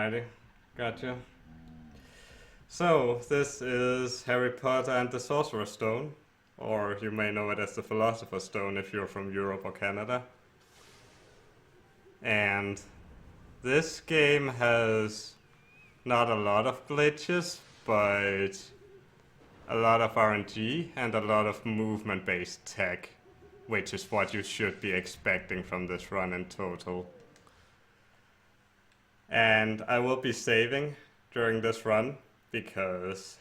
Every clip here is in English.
Alrighty, gotcha. So, this is Harry Potter and the Sorcerer's Stone, or you may know it as the Philosopher's Stone if you're from Europe or Canada. And this game has not a lot of glitches, but a lot of RNG and a lot of movement-based tech, which is what you should be expecting from this run in total. And I will be saving during this run because,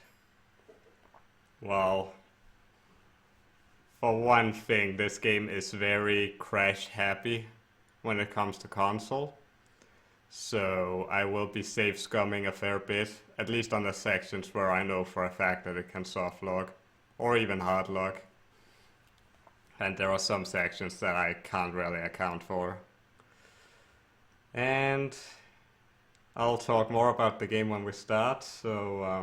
well, for one thing, this game is very crash happy when it comes to console. So I will be save scumming a fair bit, at least on the sections where I know for a fact that it can soft log or even hard log. And there are some sections that I can't really account for. And I'll talk more about the game when we start, so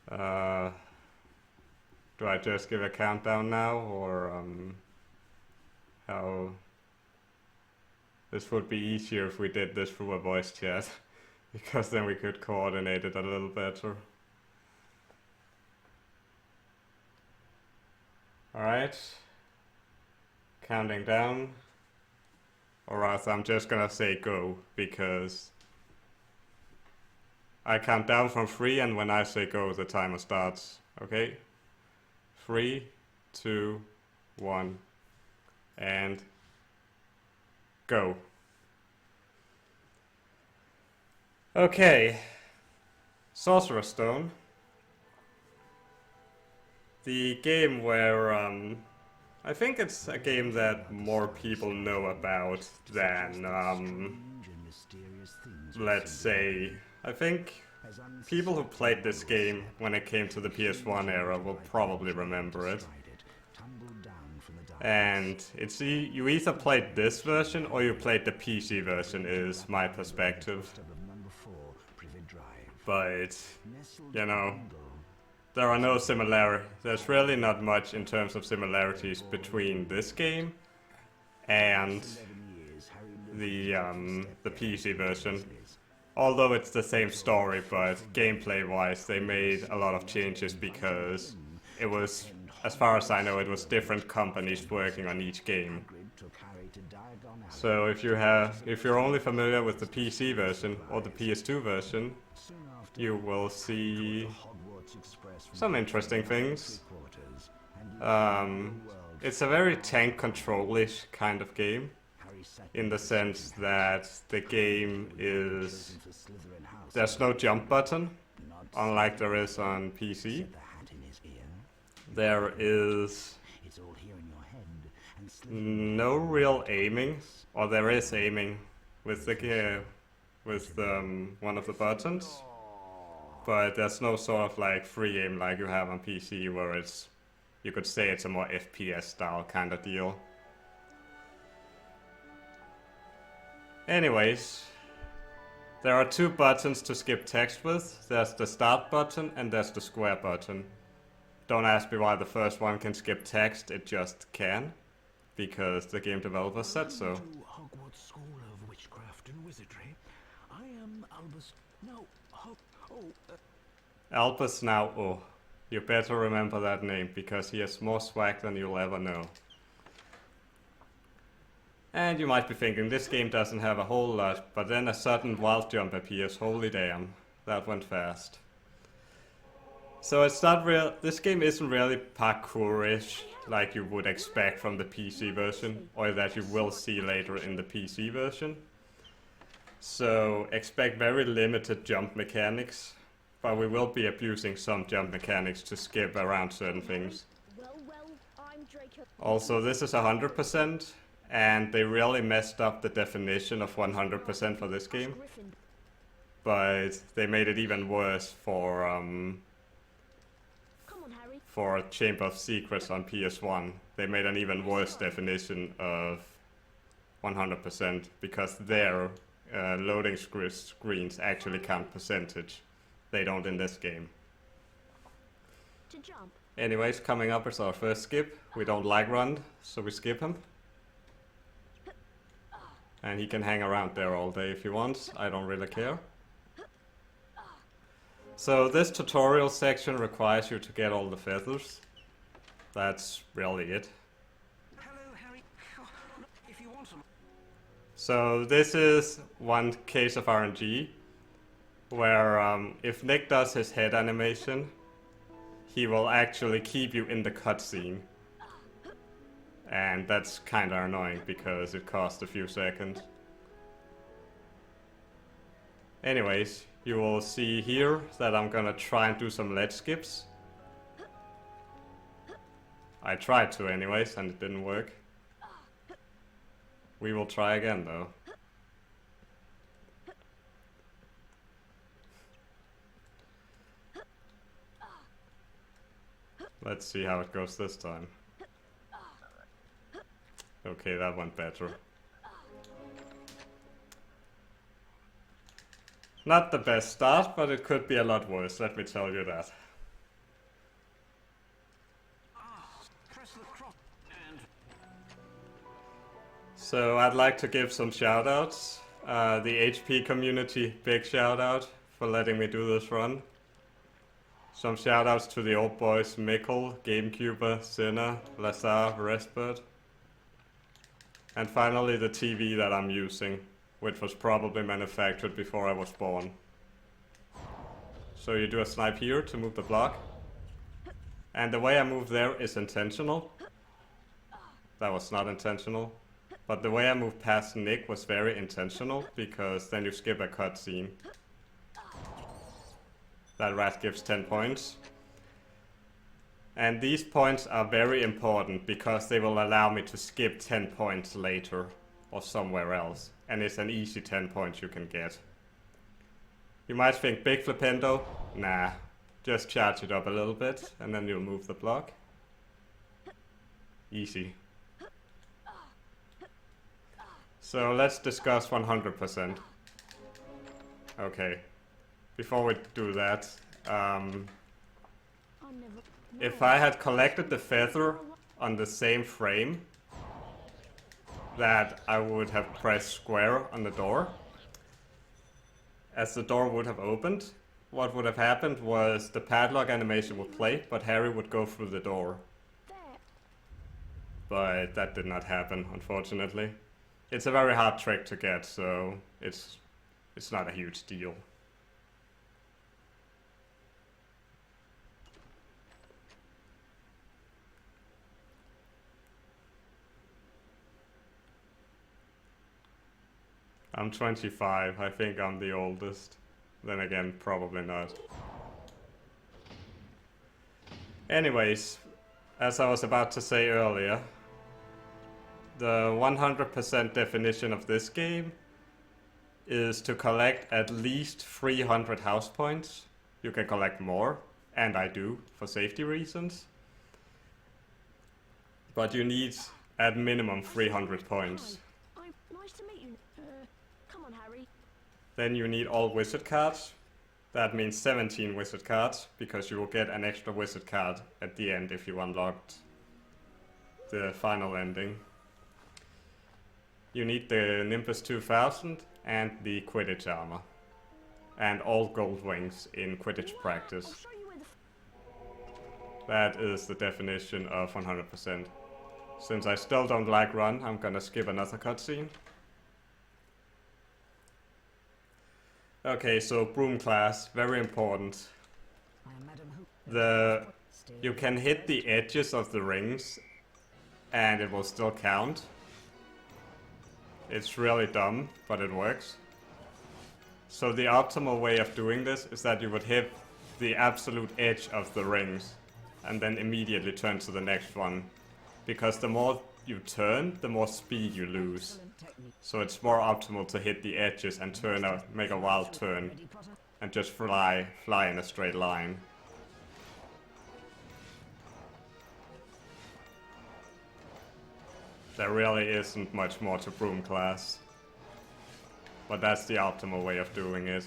do I just give a countdown now, or how? This would be easier if we did this through a voice chat, because then we could coordinate it a little better. Alright, counting down. Or else I'm just gonna say go, because I count down from 3 and when I say go the timer starts. Okay? 3, 2, 1, and go. Okay. Sorcerer's Stone. The game where I think it's a game that more people know about than, let's say, I think people who played this game when it came to the PS1 era will probably remember it. And it's you either played this version or you played the PC version, is my perspective. But, you know, there are no similarities. There's really not much in terms of similarities between this game and the PC version. Although it's the same story, but gameplay-wise, they made a lot of changes because it was, as far as I know, it was different companies working on each game. So if you're only familiar with the PC version or the PS2 version, you will see some interesting things. It's a very tank control-ish kind of game, in the sense that the game is... There's no jump button, unlike there is on PC. There is no real aiming, or there is aiming with the one of the buttons. But there's no sort of like free aim like you have on PC, where it's, you could say it's a more FPS style kind of deal. Anyways, there are 2 buttons to skip text with. There's the start button and there's the square button. Don't ask me why the first one can skip text, it just can, because the game developer said so. Hogwarts School of Witchcraft and Wizardry. I am Albus. No, Albus now, oh. You better remember that name, because he has more swag than you'll ever know. And you might be thinking, this game doesn't have a whole lot, but then a sudden wild jump appears, holy damn, that went fast. So it's not real, this game isn't really parkour-ish, like you would expect from the PC version, or that you will see later in the PC version. So expect very limited jump mechanics, but we will be abusing some jump mechanics to skip around certain things. Also, this is 100%, and they really messed up the definition of 100% for this game. But they made it even worse for Chamber of Secrets on PS1. They made an even worse definition of 100% because their loading screens actually count percentage. They don't in this game. Anyways, coming up is our first skip. We don't like Rund, so we skip him. And he can hang around there all day if he wants. I don't really care. So this tutorial section requires you to get all the feathers. That's really it. Hello, Harry. If you want some. So this is one case of RNG where if Nick does his head animation, he will actually keep you in the cutscene. And that's kinda annoying because it costs a few seconds. Anyways, you will see here that I'm gonna try and do some ledge skips. I tried to anyways, and it didn't work. We will try again though. Let's see how it goes this time. Okay, that went better. Not the best start, but it could be a lot worse, let me tell you that. Press the cross and. So I'd like to give some shoutouts. The HP community, big shout out for letting me do this run. Some shoutouts to the old boys Mikkel, GameCuber, Sinner, Lazar, Respert. And finally the TV that I'm using, which was probably manufactured before I was born. So you do a snipe here to move the block. And the way I move there is intentional. That was not intentional. But the way I moved past Nick was very intentional, because then you skip a cutscene. That rat gives 10 points. And these points are very important because they will allow me to skip 10 points later or somewhere else. And it's an easy 10 points you can get. You might think big flipendo? Nah, just charge it up a little bit and then you'll move the block. Easy. So let's discuss 100%. Okay, before we do that, if I had collected the feather on the same frame that I would have pressed square on the door, as the door would have opened, what would have happened was the padlock animation would play, but Harry would go through the door. But that did not happen, unfortunately. It's a very hard trick to get, so it's not a huge deal. I'm 25, I think I'm the oldest. Then again, probably not. Anyways, as I was about to say earlier, the 100% definition of this game is to collect at least 300 house points. You can collect more, and I do, for safety reasons. But you need at minimum 300 points. Nice to meet you. Come on, Harry. Then you need all wizard cards. That means 17 wizard cards, because you will get an extra wizard card at the end if you unlocked the final ending. You need the Nimbus 2000 and the Quidditch armor. And all gold wings in Quidditch practice. I'll show you where the That is the definition of 100%. Since I still don't like run, I'm gonna skip another cutscene. Okay, so broom class, very important. You can hit the edges of the rings and it will still count. It's really dumb, but it works. So the optimal way of doing this is that you would hit the absolute edge of the rings and then immediately turn to the next one. Because the more you turn, the more speed you lose. So it's more optimal to hit the edges and make a wild turn and just fly in a straight line. There really isn't much more to broom class. But that's the optimal way of doing it.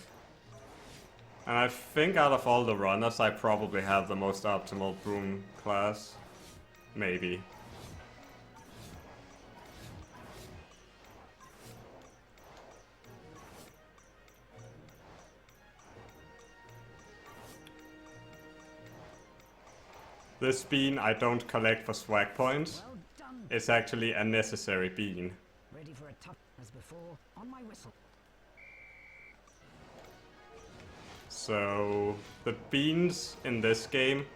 And I think out of all the runners, I probably have the most optimal broom class. Maybe. This bean I don't collect for swag points. Well done. It's actually a necessary bean. Ready for a tough as before. On my whistle. So the beans in this game,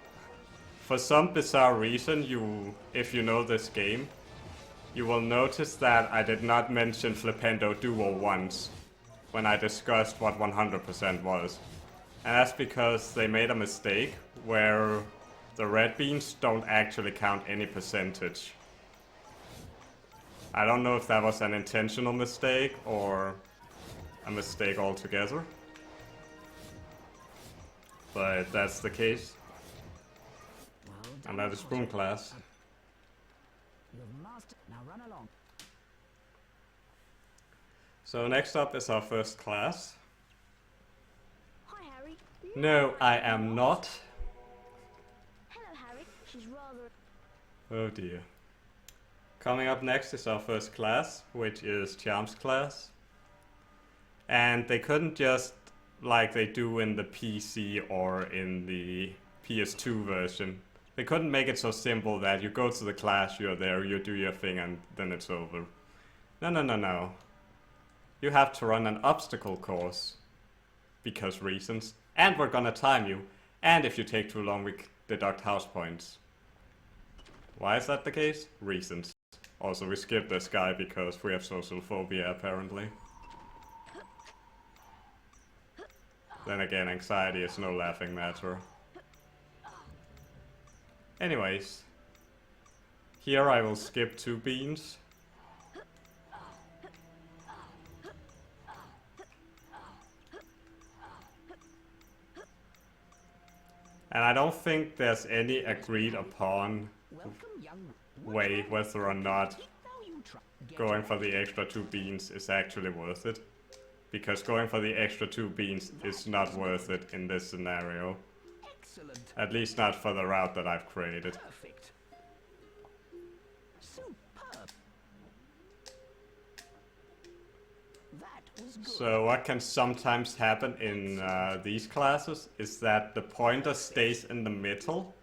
for some bizarre reason, if you know this game, you will notice that I did not mention Flipendo Duo once when I discussed what 100% was. And that's because they made a mistake where the red beans don't actually count any percentage. I don't know if that was an intentional mistake or a mistake altogether. But that's the case. Well done. And that is Spoon class. You've mastered. Now run along. So next up is our first class. Hi, Harry. No, I am not. Hello, Harry. She's rather... Oh dear. Coming up next is our first class, which is Charms class. And they couldn't just, like they do in the PC or in the PS2 version, they couldn't make it so simple that you go to the class, you're there, you do your thing, and then it's over. No. You have to run an obstacle course. Because reasons. And we're gonna time you. And if you take too long, we deduct house points. Why is that the case? Reasons. Also, we skipped this guy because we have social phobia, apparently. Then again, anxiety is no laughing matter. Anyways. Here I will skip 2 beans. And I don't think there's any agreed upon Welcome, young. way whether or not Now you try. going for the extra 2 beans is actually worth it. Because going for the extra 2 beans is not worth it in this scenario. Excellent. At least not for the route that I've created. Perfect. Superb. That was good. So what can sometimes happen in these classes is that the pointer stays in the middle.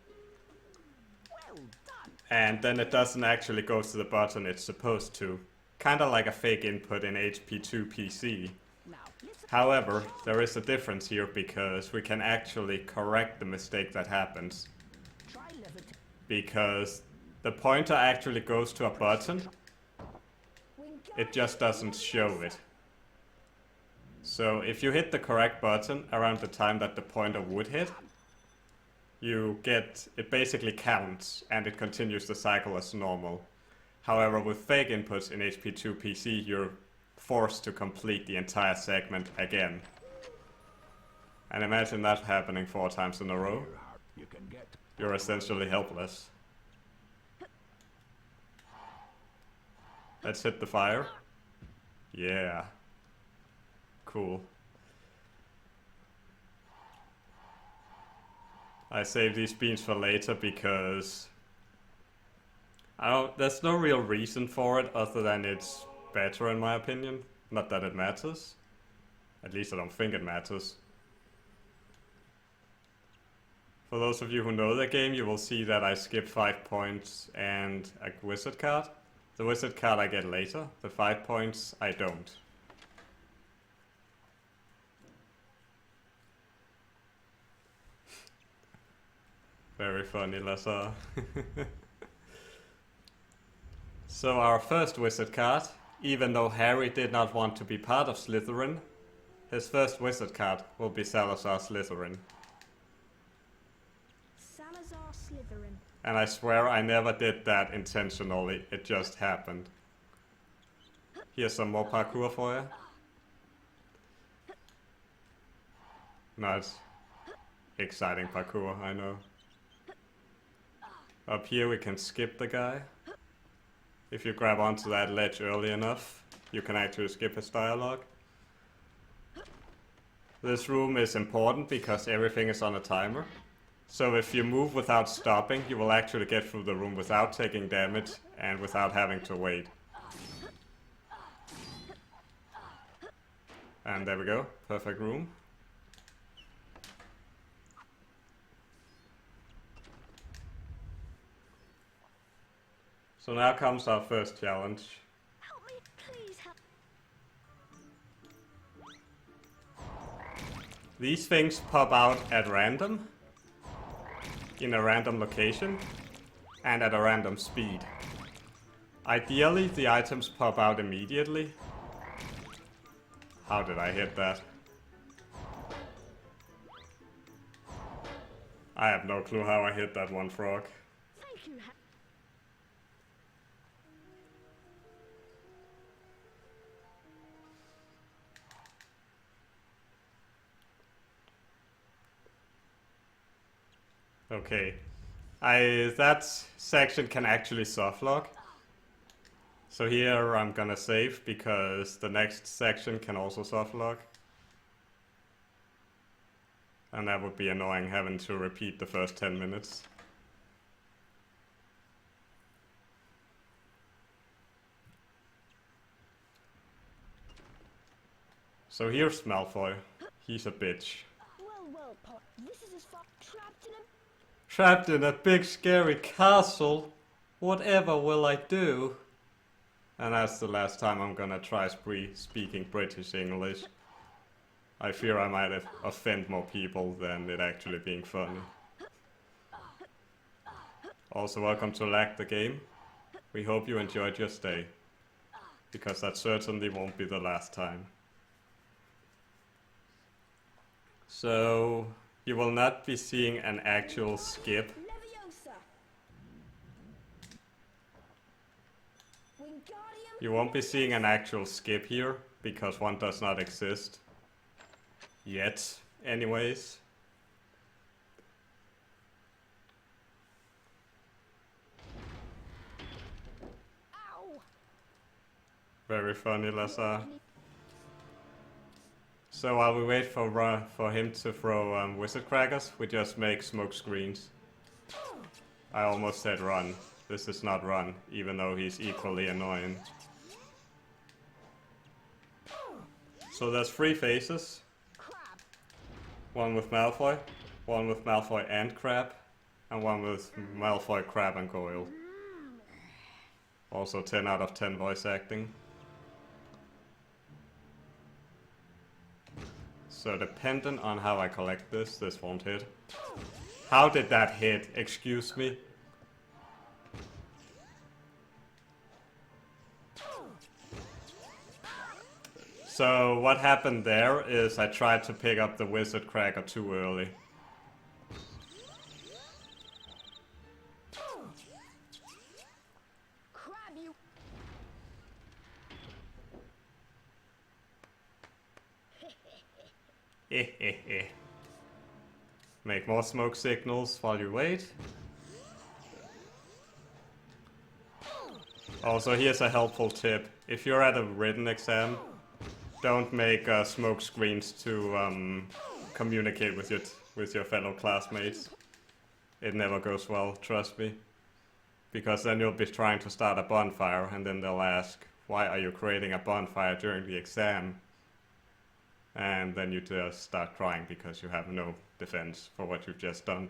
Well done. And then it doesn't actually go to the button it's supposed to. Kinda like a fake input in HP2 PC. Now listen. However, there is a difference here because we can actually correct the mistake that happens. Try levitate. Because the pointer actually goes to a button, it just doesn't show it. So if you hit the correct button around the time that the pointer would hit, it basically counts and it continues the cycle as normal. However, with fake inputs in HP2 PC, you're forced to complete the entire segment again. And imagine that happening 4 times in a row. You can get. You're essentially helpless. Let's hit the fire. Yeah. Cool. I save these beans for later because there's no real reason for it other than it's better in my opinion. Not that it matters. At least I don't think it matters. For those of you who know the game, you will see that I skip 5 points and a wizard card. The wizard card I get later. The 5 points I don't. Very funny, Lazar. So our first wizard card, even though Harry did not want to be part of Slytherin, his first wizard card will be Salazar Slytherin. Salazar Slytherin. And I swear I never did that intentionally, it just happened. Here's some more parkour for you. Nice. Exciting parkour, I know. Up here we can skip the guy. If you grab onto that ledge early enough, you can actually skip his dialogue. This room is important because everything is on a timer. So if you move without stopping, you will actually get through the room without taking damage and without having to wait. And there we go, perfect room. So now comes our first challenge. Help me, please help. These things pop out at random, in a random location, and at a random speed. Ideally, the items pop out immediately. How did I hit that? I have no clue how I hit that one frog. Thank you, Okay. That section can actually softlock. So here I'm gonna save because the next section can also softlock. And that would be annoying having to repeat the first 10 minutes. So here's Malfoy. He's a bitch. Well, Pot. This is as far Trapped in a big scary castle. Whatever will I do? And that's the last time I'm gonna try speaking British English. I fear I might offend more people than it actually being funny. Also, welcome to Lag the Game. We hope you enjoyed your stay, because that certainly won't be the last time. So, you will not be seeing an actual skip. You won't be seeing an actual skip here, because one does not exist. Yet, anyways. Ow. Very funny, Lazar. So while we wait for him to throw wizard crackers, we just make smoke screens. I almost said run. This is not run, even though he's equally annoying. So there's 3 phases. One with Malfoy and Crab, and one with Malfoy, Crab, and Goyle. Also 10 out of 10 voice acting. So dependent on how I collect this won't hit. How did that hit? Excuse me? So what happened there is I tried to pick up the wizard cracker too early. Crab you. Make more smoke signals while you wait. Also, here's a helpful tip. If you're at a written exam, don't make smoke screens to communicate with your fellow classmates. It never goes well, trust me. Because then you'll be trying to start a bonfire, and then they'll ask, why are you creating a bonfire during the exam? And then you just start crying because you have no defense for what you've just done.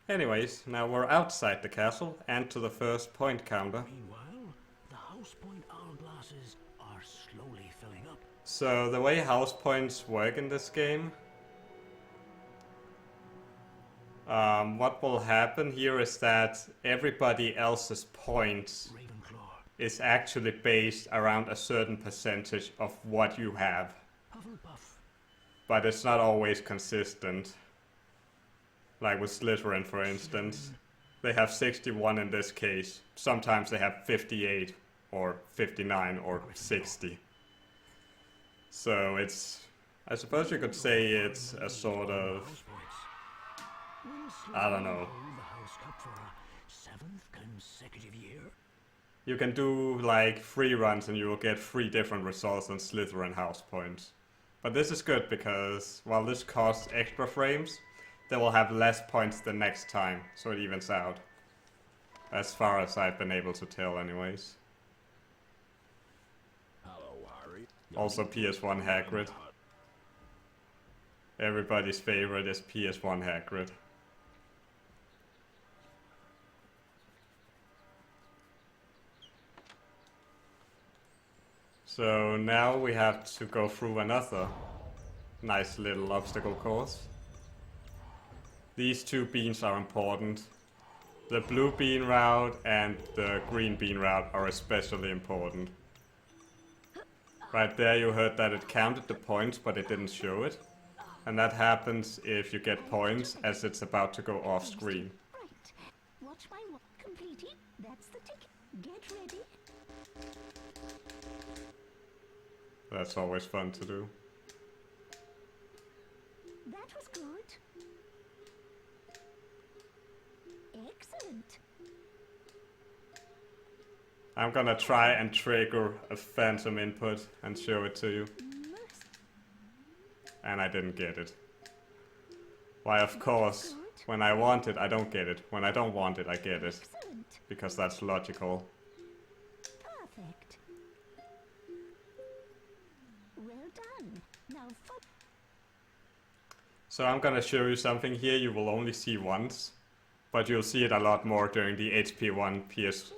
Anyways, now we're outside the castle and to the first point counter. Meanwhile, the house point hourglasses are slowly filling up. So the way house points work in this game, what will happen here is that everybody else's points is actually based around a certain percentage of what you have. Hufflepuff. But it's not always consistent. Like with Slytherin, for instance. They have 61 in this case. Sometimes they have 58 or 59 or 60. So it's, I suppose you could say it's a sort of, I don't know. You can do like 3 runs and you will get 3 different results on Slytherin house points. But this is good because while this costs extra frames, they will have less points the next time, so it evens out. As far as I've been able to tell anyways. Hello, Harry. Also PS1 Hagrid. Everybody's favorite is PS1 Hagrid. So now we have to go through another nice little obstacle course. These two beans are important. The blue bean route and the green bean route are especially important. Right there you heard that it counted the points, but it didn't show it. And that happens if you get points as it's about to go off screen. Right. Watch my walk completed. That's the ticket. Get ready. That's always fun to do. That was good. Excellent. I'm gonna try and trigger a phantom input and show it to you. And I didn't get it. Why, of course, when I want it, I don't get it. When I don't want it, I get it. Excellent. Because that's logical. Perfect. Well done. Now for So I'm gonna show you something here you will only see once. But you'll see it a lot more during the HP1 let's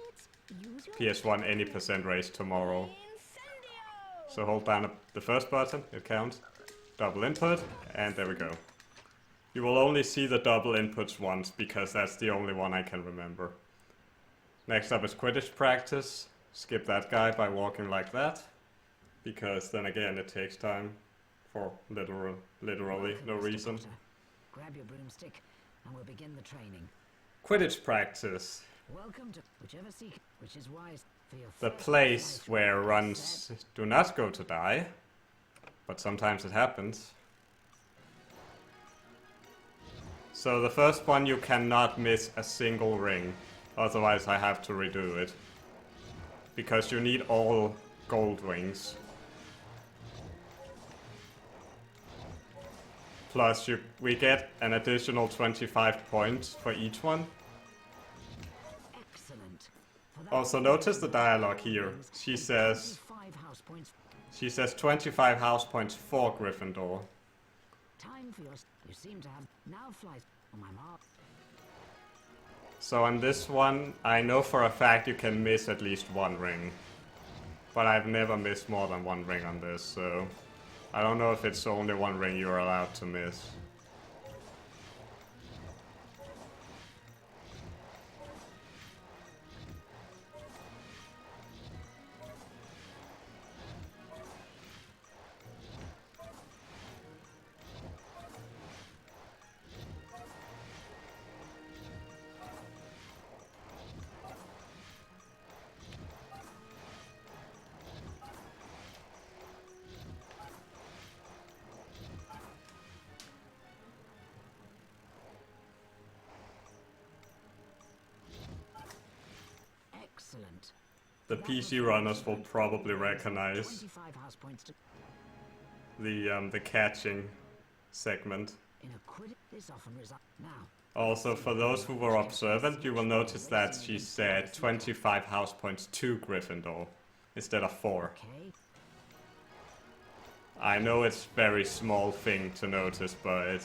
use your PS1 any % race tomorrow. Incendio! So hold down the first button, it counts. Double input, and there we go. You will only see the double inputs once, because that's the only one I can remember. Next up is Quidditch practice. Skip that guy by walking like that, because then again it takes time for literally no reason. Grab your broomstick and we'll begin the training. Quidditch practice. Welcome to whichever seek, which is wise for your The first place flight. where runs do not go to die, but sometimes it happens. So the first one you cannot miss a single ring, otherwise I have to redo it. Because you need all gold rings. Plus we get an additional 25 points for each one. Excellent. For that, Also notice the dialogue here. She says 5 house points. 25 house points for Gryffindor. Time for your. You seem to have now flight on my mark. So on this one, I know for a fact you can miss at least one ring. But I've never missed more than one ring on this, so I don't know if it's only one ring you're allowed to miss. Excellent. The PC runners will probably recognize 25 house points to the catching segment. in a Quidditch. This often results now. Also, for those who were observant, you will notice that she said 25 house points to Gryffindor instead of 4. Okay. I know it's a very small thing to notice, but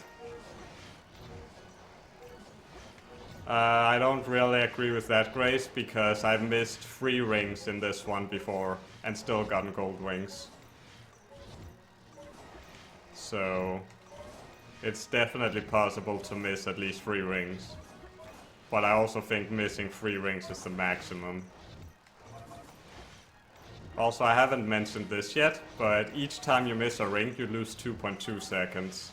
I don't really agree with that, Grace, because I've missed 3 rings in this one before and still gotten gold wings. So it's definitely possible to miss at least 3 rings. But I also think missing 3 rings is the maximum. Also, I haven't mentioned this yet, but each time you miss a ring, you lose 2.2 seconds.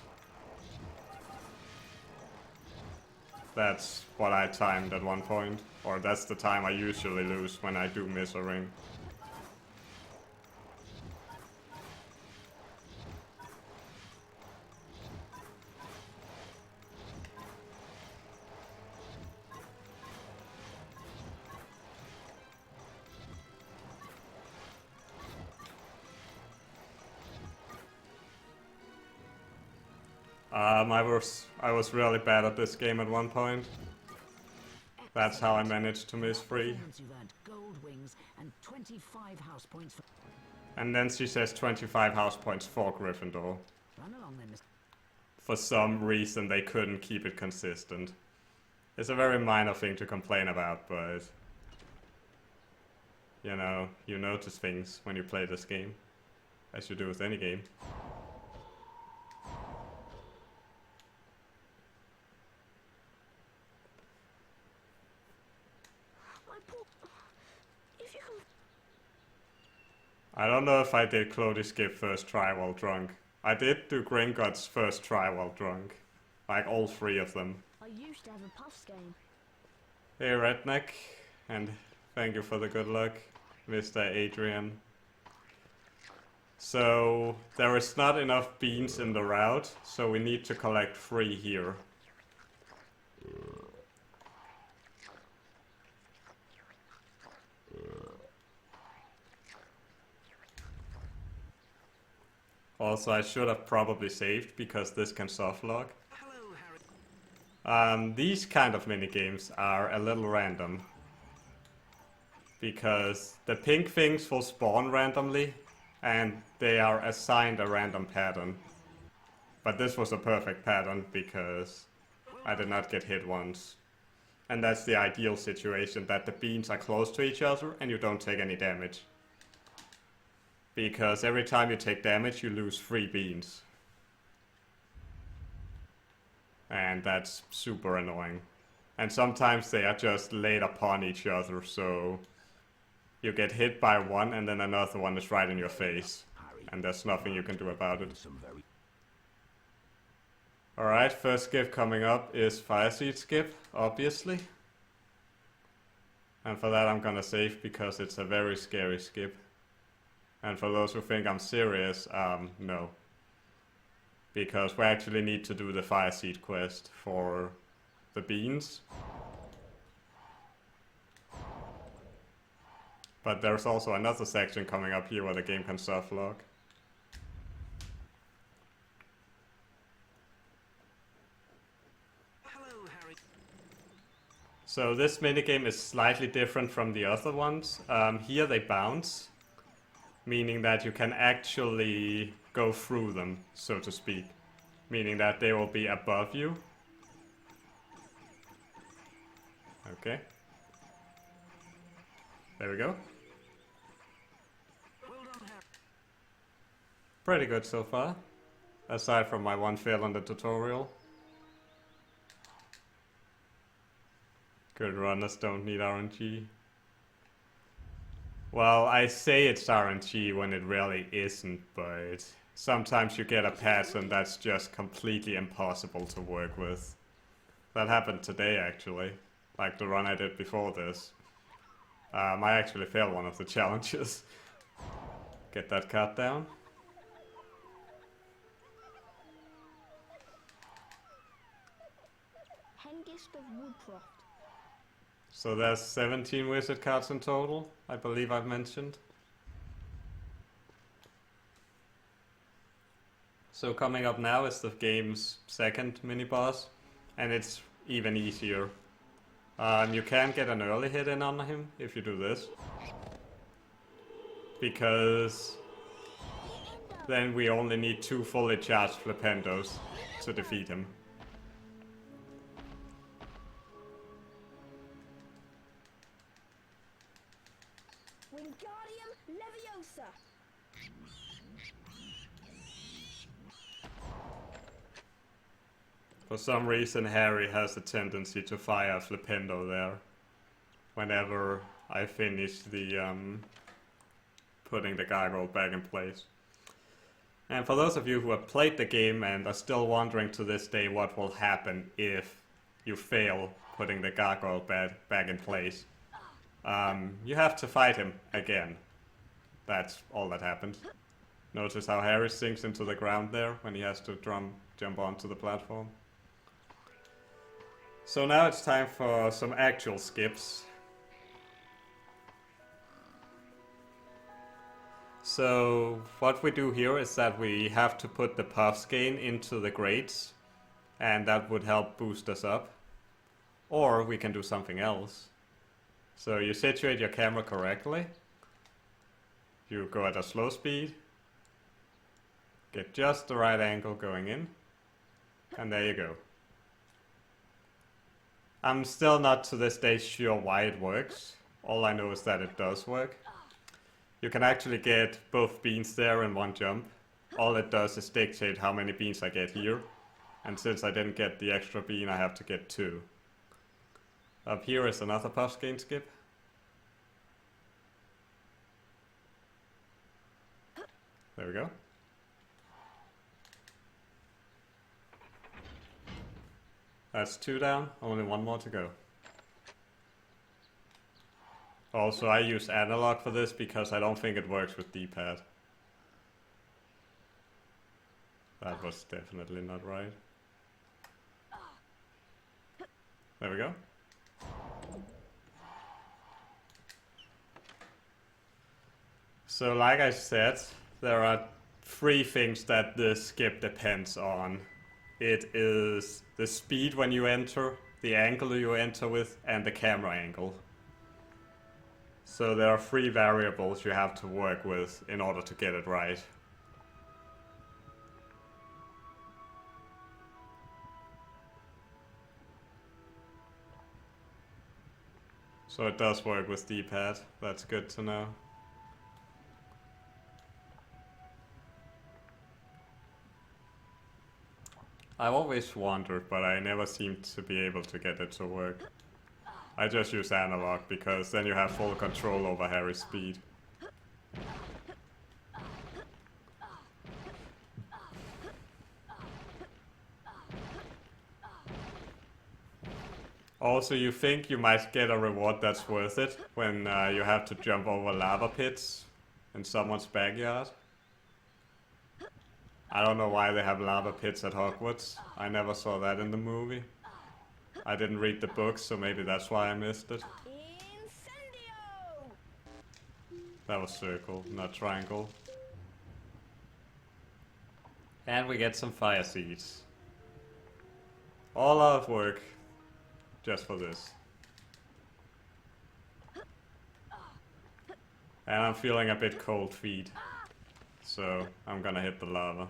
That's what I timed at one point, or that's the time I usually lose when I do miss a ring. I was really bad at this game at one point. That's how I managed to miss 3. Performance, you've earned gold wings and 25 house points for. And then she says 25 house points for Gryffindor. Run along then, Mr. for some reason they couldn't keep it consistent. It's a very minor thing to complain about, but you know, you notice things when you play this game, as you do with any game. I don't know if I did Clody skip first try while drunk. I did do Gringotts first try while drunk. Like all 3 of them. I used to have a Puffs game. Hey Redneck, and thank you for the good luck, Mr. Adrian. So, there is not enough beans in the route, so we need to collect 3 here. Also, I should have probably saved, because this can softlock. These kind of minigames are a little random. Because the pink things will spawn randomly, and they are assigned a random pattern. But this was a perfect pattern, because I did not get hit once. And that's the ideal situation, that the beans are close to each other, and you don't take any damage. Because every time you take damage, you lose 3 beans. And that's super annoying. And sometimes they are just laid upon each other, so you get hit by one and then another one is right in your face. And there's nothing you can do about it. Alright, first skip coming up is Fire Seed skip, obviously. And for that I'm gonna save because it's a very scary skip. And for those who think I'm serious, no. Because we actually need to do the Fire Seed quest for the beans. But there's also another section coming up here where the game can softlock. So this minigame is slightly different from the other ones. Here they bounce, meaning that you can actually go through them, so to speak. Meaning that they will be above you. Okay. There we go. Pretty good so far. Aside from my one fail on the tutorial. Good runners don't need RNG. Well, I say it's RNG when it really isn't, but sometimes you get a pattern that's just completely impossible to work with. That happened today, actually. Like the run I did before this. I actually failed one of the challenges. Get that cut down. Hengist of Woodcroft. So there's 17 wizard cards in total, I believe I've mentioned. So coming up now is the game's second mini-boss, and it's even easier. You can get an early hit in on him if you do this. Because then we only need 2 fully charged Flipendos to defeat him. Wingardium Leviosa. For some reason Harry has a tendency to fire a Flipendo there. Whenever I finish the putting the gargoyle back in place. And for those of you who have played the game and are still wondering to this day what will happen if you fail putting the gargoyle back in place, you have to fight him again. That's all that happened. Notice how Harry sinks into the ground there when he has to jump onto the platform. So now it's time for some actual skips. So what we do here is that we have to put the Puffs gain into the grades, and that would help boost us up. Or we can do something else. So you situate your camera correctly, you go at a slow speed, get just the right angle going in, And there you go. I'm still not to this day sure why it works. All I know is that it does work. You can actually get both beans there in one jump. All it does is dictate how many beans I get here. And since I didn't get the extra bean, I have to get 2. Up here is another puff gain skip. There we go. That's 2 down, only 1 more to go. Also, I use analog for this because I don't think it works with D-pad. That was definitely not right. There we go. So like I said, there are 3 things that this skip depends on. It is the speed when you enter, the angle you enter with, and the camera angle. So there are 3 variables you have to work with in order to get it right. So it does work with D-pad, that's good to know. I've always wondered, but I never seemed to be able to get it to work. I just use analog because then you have full control over Harry's speed. Also, you think you might get a reward that's worth it when you have to jump over lava pits in someone's backyard. I don't know why they have lava pits at Hogwarts. I never saw that in the movie. I didn't read the books, so maybe that's why I missed it. Incendio! That was circle, not triangle. And we get some fire seeds. All out of work. Just for this. And I'm feeling a bit cold feet. So I'm gonna hit the lava.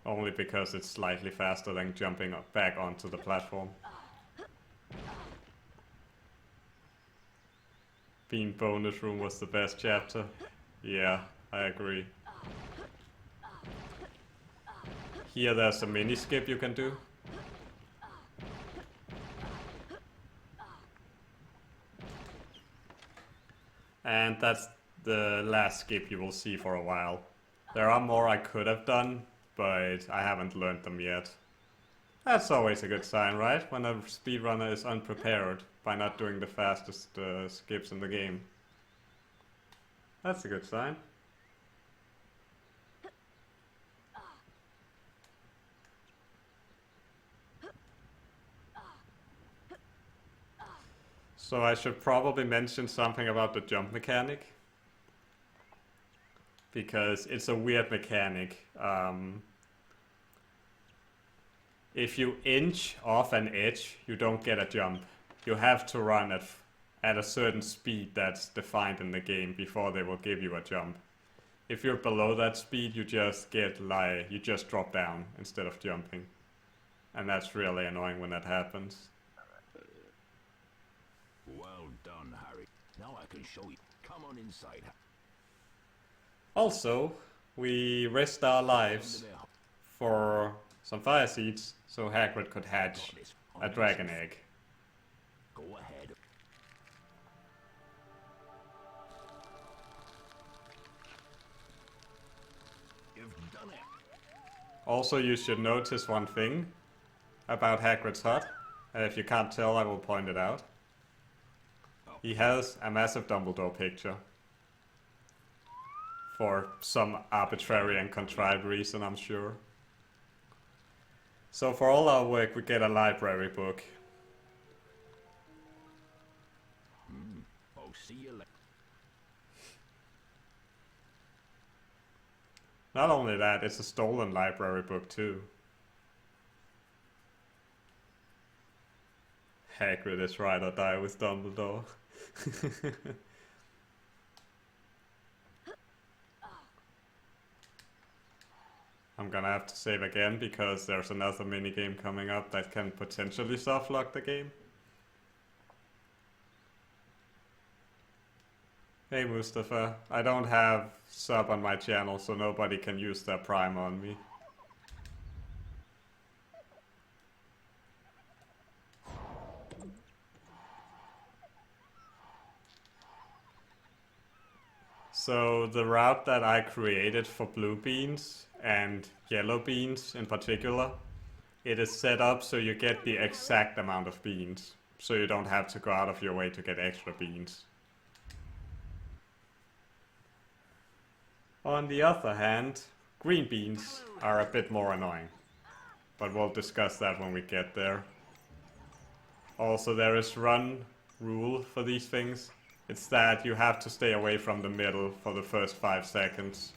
Only because it's slightly faster than jumping back onto the platform. Being bonus room was the best chapter. Yeah, I agree. Here there's a mini skip you can do. And that's the last skip you will see for a while. There are more I could have done, but I haven't learned them yet. That's always a good sign, right? When a speedrunner is unprepared by not doing the fastest skips in the game. That's a good sign. So I should probably mention something about the jump mechanic. Because it's a weird mechanic. If you inch off an edge, you don't get a jump. You have to run at a certain speed that's defined in the game before they will give you a jump. If you're below that speed, you just you just drop down instead of jumping. And that's really annoying when that happens. Well done, Harry. Now I can show you. Come on inside. Also, we risked our lives for some fire seeds so Hagrid could hatch a dragon egg. Go ahead. You've done it. Also, you should notice one thing about Hagrid's hut. If you can't tell, I will point it out. He has a massive Dumbledore picture. For some arbitrary and contrived reason, I'm sure. So for all our work, we get a library book. Oh, see you later. Not only that, it's a stolen library book too. Hagrid is ride or die with Dumbledore. I'm gonna have to save again because there's another minigame coming up that can potentially soft lock the game. Hey Mustafa, I don't have sub on my channel so nobody can use their Prime on me. So the route that I created for blue beans and yellow beans in particular, it is set up so you get the exact amount of beans. So you don't have to go out of your way to get extra beans. On the other hand, green beans are a bit more annoying. But we'll discuss that when we get there. Also, there is run rule for these things. It's that you have to stay away from the middle for the first 5 seconds.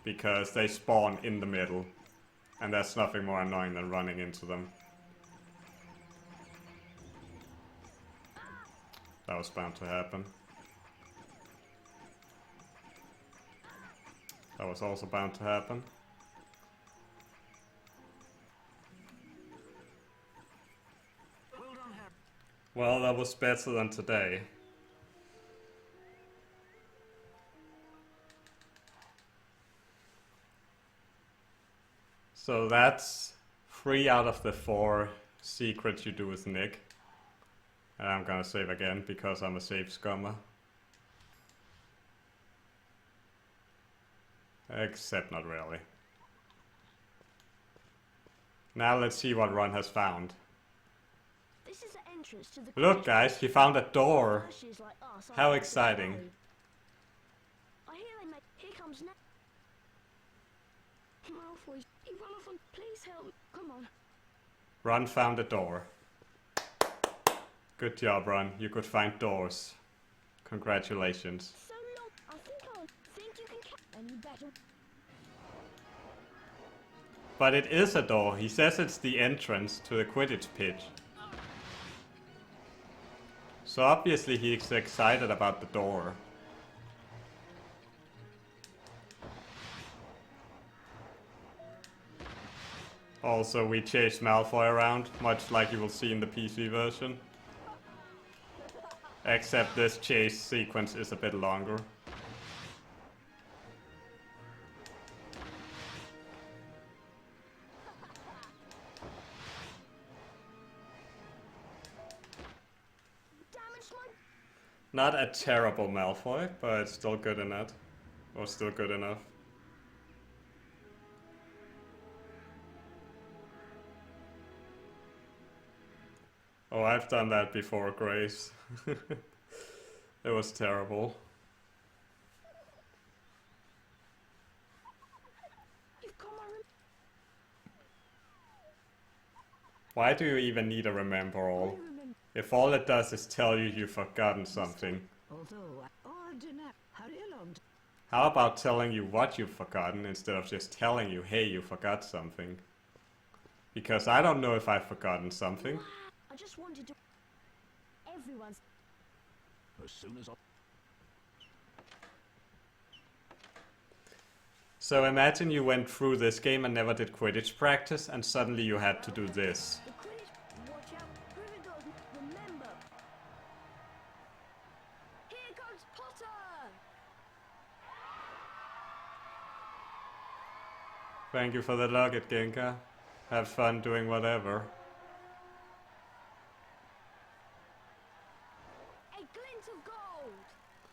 Because they spawn in the middle. And that's nothing more annoying than running into them. That was bound to happen. That was also bound to happen. Well, that was better than today. So that's 3 out of the 4 secrets you do with Nick. And I'm gonna save again because I'm a save scummer. Except not really. Now let's see what Ron has found. This is the entrance to the Look guys, he found a door. Ashes like us How are exciting. valley. I hear they make. Here comes now. Malfoy, he run off on. Please help. Come on. Ron found a door. Good job, Ron. You could find doors. Congratulations. So long. I think you can catch. And you better. But it is a door. He says it's the entrance to the Quidditch pitch. So obviously he's excited about the door. Also, we chase Malfoy around, much like you will see in the PC version. Except this chase sequence is a bit longer. Not a terrible Malfoy, but still good enough. Or still good enough. Oh, I've done that before, Grace. It was terrible. Why do you even need a remember all? If all it does is tell you you've forgotten something. How about telling you what you've forgotten instead of just telling you, hey, you forgot something? Because I don't know if I've forgotten something. I just wanted to. Everyone's. As soon as I... So imagine you went through this game and never did Quidditch practice, and suddenly you had to do this. The Quidditch. Watch out. Gryffindors. Remember. Here comes Potter. Thank you for the nugget, Genka. Have fun doing whatever. A glint of gold.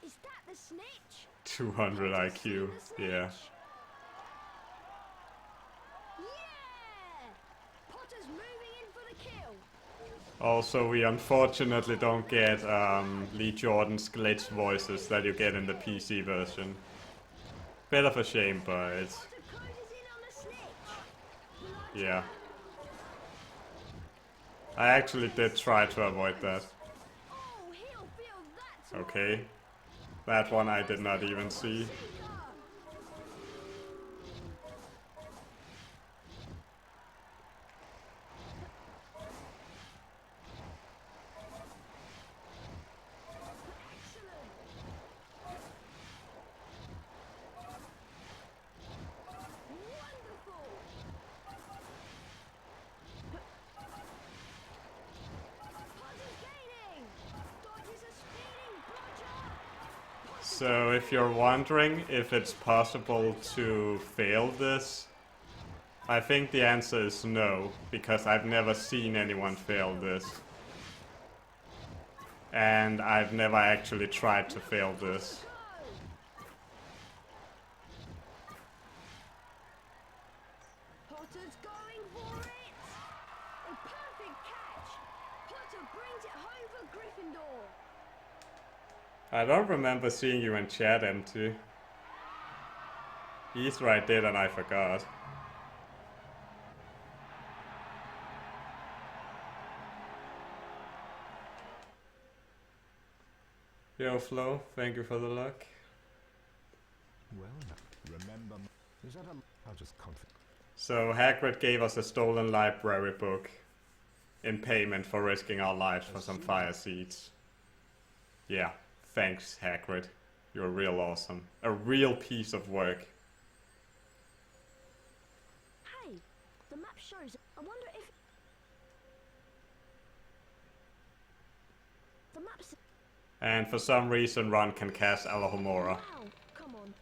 Is that the snitch? 200 IQ, yeah. Yeah! Potter's moving in for the kill. Also, we unfortunately don't get Lee Jordan's glitch voices that you get in the PC version. Bit of a shame, but it's... Potter closes in on the snitch. yeah. I actually did try to avoid that. Oh, he'll feel that. Okay. That one I did not even see. So if you're wondering if it's possible to fail this, I think the answer is no, because I've never seen anyone fail this. And I've never actually tried to fail this. Potter's going for it! A perfect catch! Potter brings it home for Gryffindor! I don't remember seeing you in chat, MT. Either I did and I forgot. Yo, Flo, thank you for the luck. Well, remember, is that a... I'll just confident. So Hagrid gave us a stolen library book in payment for risking our lives for some fire seeds. Yeah, thanks Hagrid. You're real awesome. A real piece of work. Hey, the map shows. I wonder if the map's. And for some reason Ron can cast Alohomora. Wow, come on.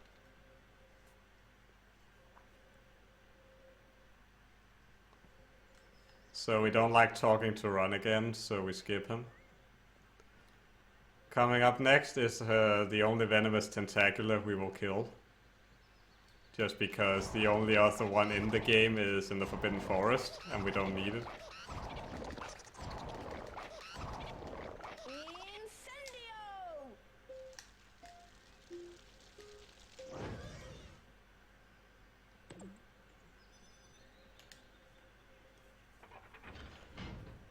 So we don't like talking to Ron again, so we skip him. Coming up next is the only venomous tentacular we will kill. Just because the only other one in the game is in the Forbidden Forest, and we don't need it. Incendio!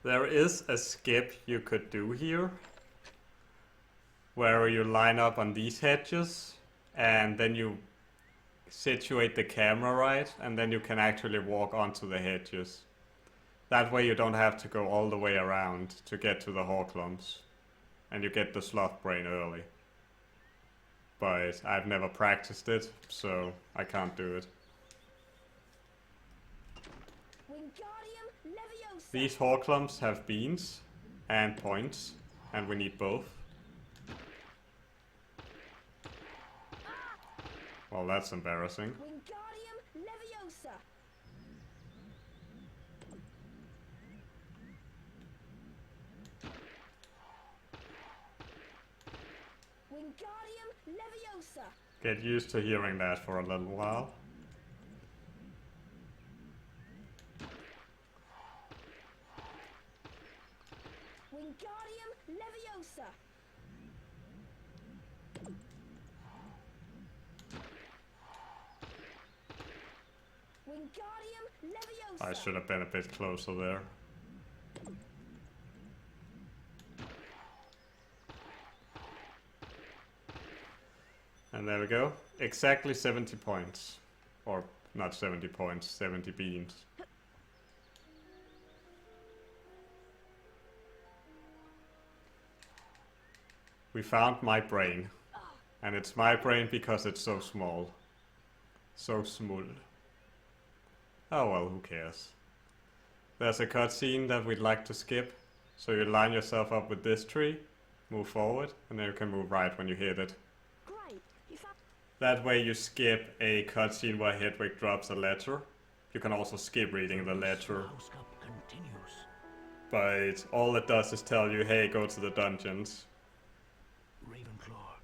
There is a skip you could do here, where you line up on these hedges, and then you situate the camera right, and then you can actually walk onto the hedges. That way you don't have to go all the way around to get to the Horcrux, and you get the Sloth Brain early. But I've never practiced it, so I can't do it. Wingardium Leviosa! These Horcrux have beans and points, and we need both. Well, that's embarrassing. Wingardium Leviosa! Wingardium Leviosa! Get used to hearing that for a little while. Wingardium Leviosa! Wingardium Leviosa! I should have been a bit closer there. And there we go. Exactly 70 points. Or not 70 points, 70 beans. We found my brain. And it's my brain because it's so small. So small. Oh well, who cares. There's a cutscene that we'd like to skip. So you line yourself up with this tree, move forward, and then you can move right when you hit it. Great, you found. That way you skip a cutscene where Hedwig drops a letter. You can also skip reading the letter. House Cup continues. But all it does is tell you, hey, go to the dungeons. Ravenclaw.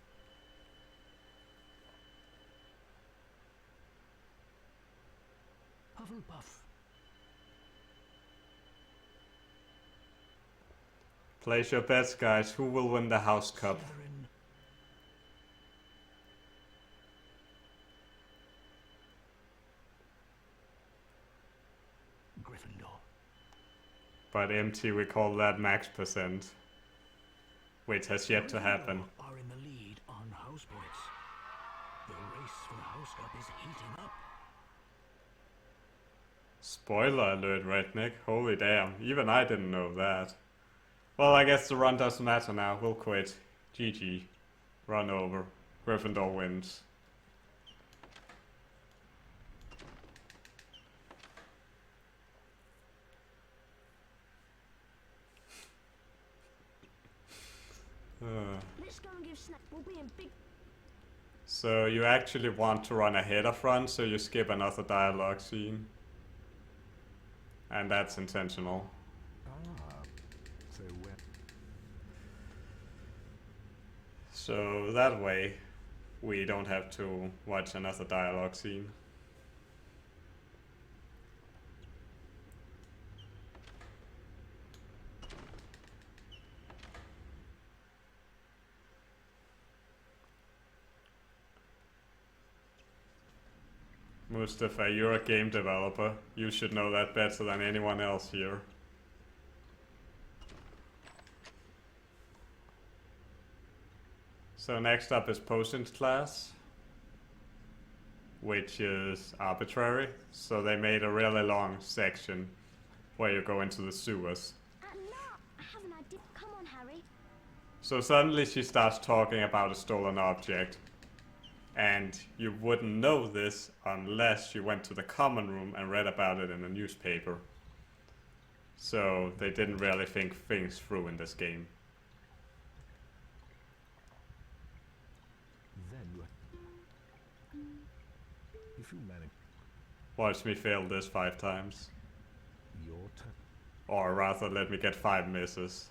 Hufflepuff. Place your bets, guys. Who will win the House Cup? Slytherin. Gryffindor. But MT, we call that max percent. Which has yet to happen. Gryffindor are in the lead on house points. The race for the House Cup is heating up. Spoiler alert, Redneck. Holy damn. Even I didn't know that. Well, I guess the run doesn't matter now. We'll quit. GG. Run over. Gryffindor wins. Let's go and give Snack. We'll be in big. So you actually want to run ahead of run, so you skip another dialogue scene. And that's intentional. So where? So that way, we don't have to watch another dialogue scene. Mustafa, you're a game developer. You should know that better than anyone else here. So next up is potions class, which is arbitrary. So they made a really long section where you go into the sewers. No, I have an idea. Come on, Harry. So suddenly she starts talking about a stolen object. And you wouldn't know this unless you went to the common room and read about it in a newspaper. So they didn't really think things through in this game. Then, if you manage Watch me fail this 5 times. your turn, Or rather, let me get 5 misses.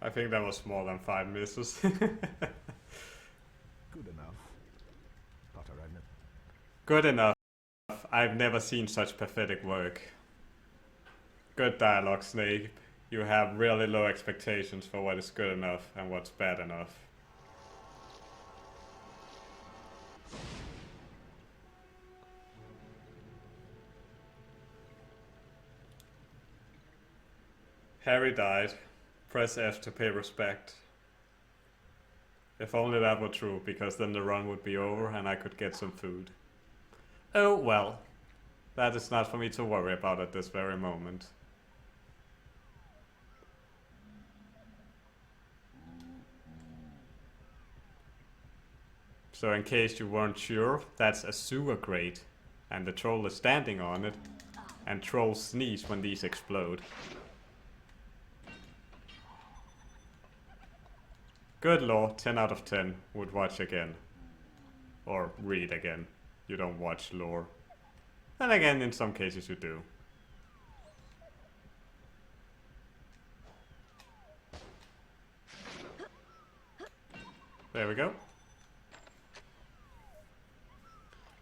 I think that was more than 5 misses. good enough. Potter, I know. Good enough. I've never seen such pathetic work. Good dialogue, Snape. You have really low expectations for what is good enough and what's bad enough. Harry died. Press F to pay respect. If only that were true, because then the run would be over and I could get some food. Oh well. That is not for me to worry about at this very moment. So in case you weren't sure, that's a sewer grate. And the troll is standing on it. And trolls sneeze when these explode. Good lore, 10 out of 10. Would watch again. Or read again. You don't watch lore. And again, in some cases you do. There we go.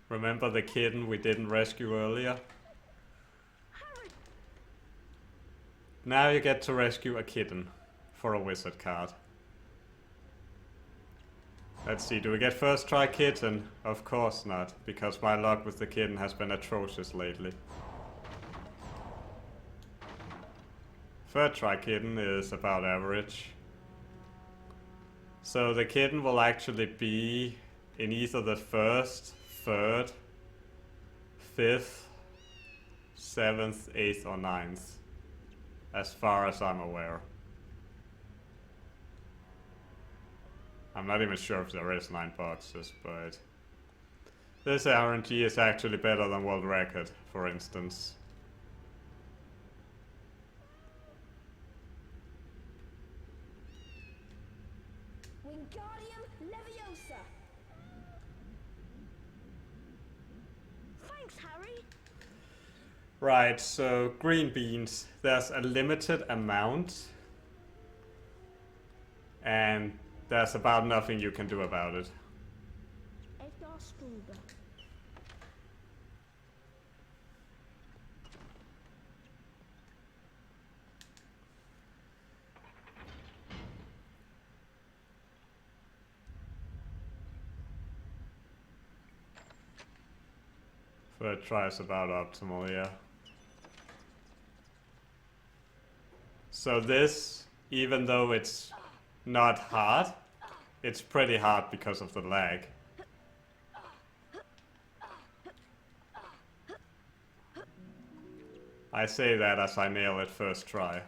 Remember the kitten we didn't rescue earlier? Now you get to rescue a kitten for a wizard card. Let's see, do we get first try kitten? Of course not, because my luck with the kitten has been atrocious lately. Third try kitten is about average. So the kitten will actually be in either the first, third, fifth, 7th, 8th or 9th. As far as I'm aware. I'm not even sure if there is 9 boxes, but this RNG is actually better than world record, for instance. Wingardium Leviosa. Thanks, Harry. Right, so green beans, there's a limited amount. And there's about nothing you can do about it. Edgar Struber. Third try is about optimal, yeah. So this, even though it's not hard, it's pretty hard because of the lag. I say that as I nail it first try.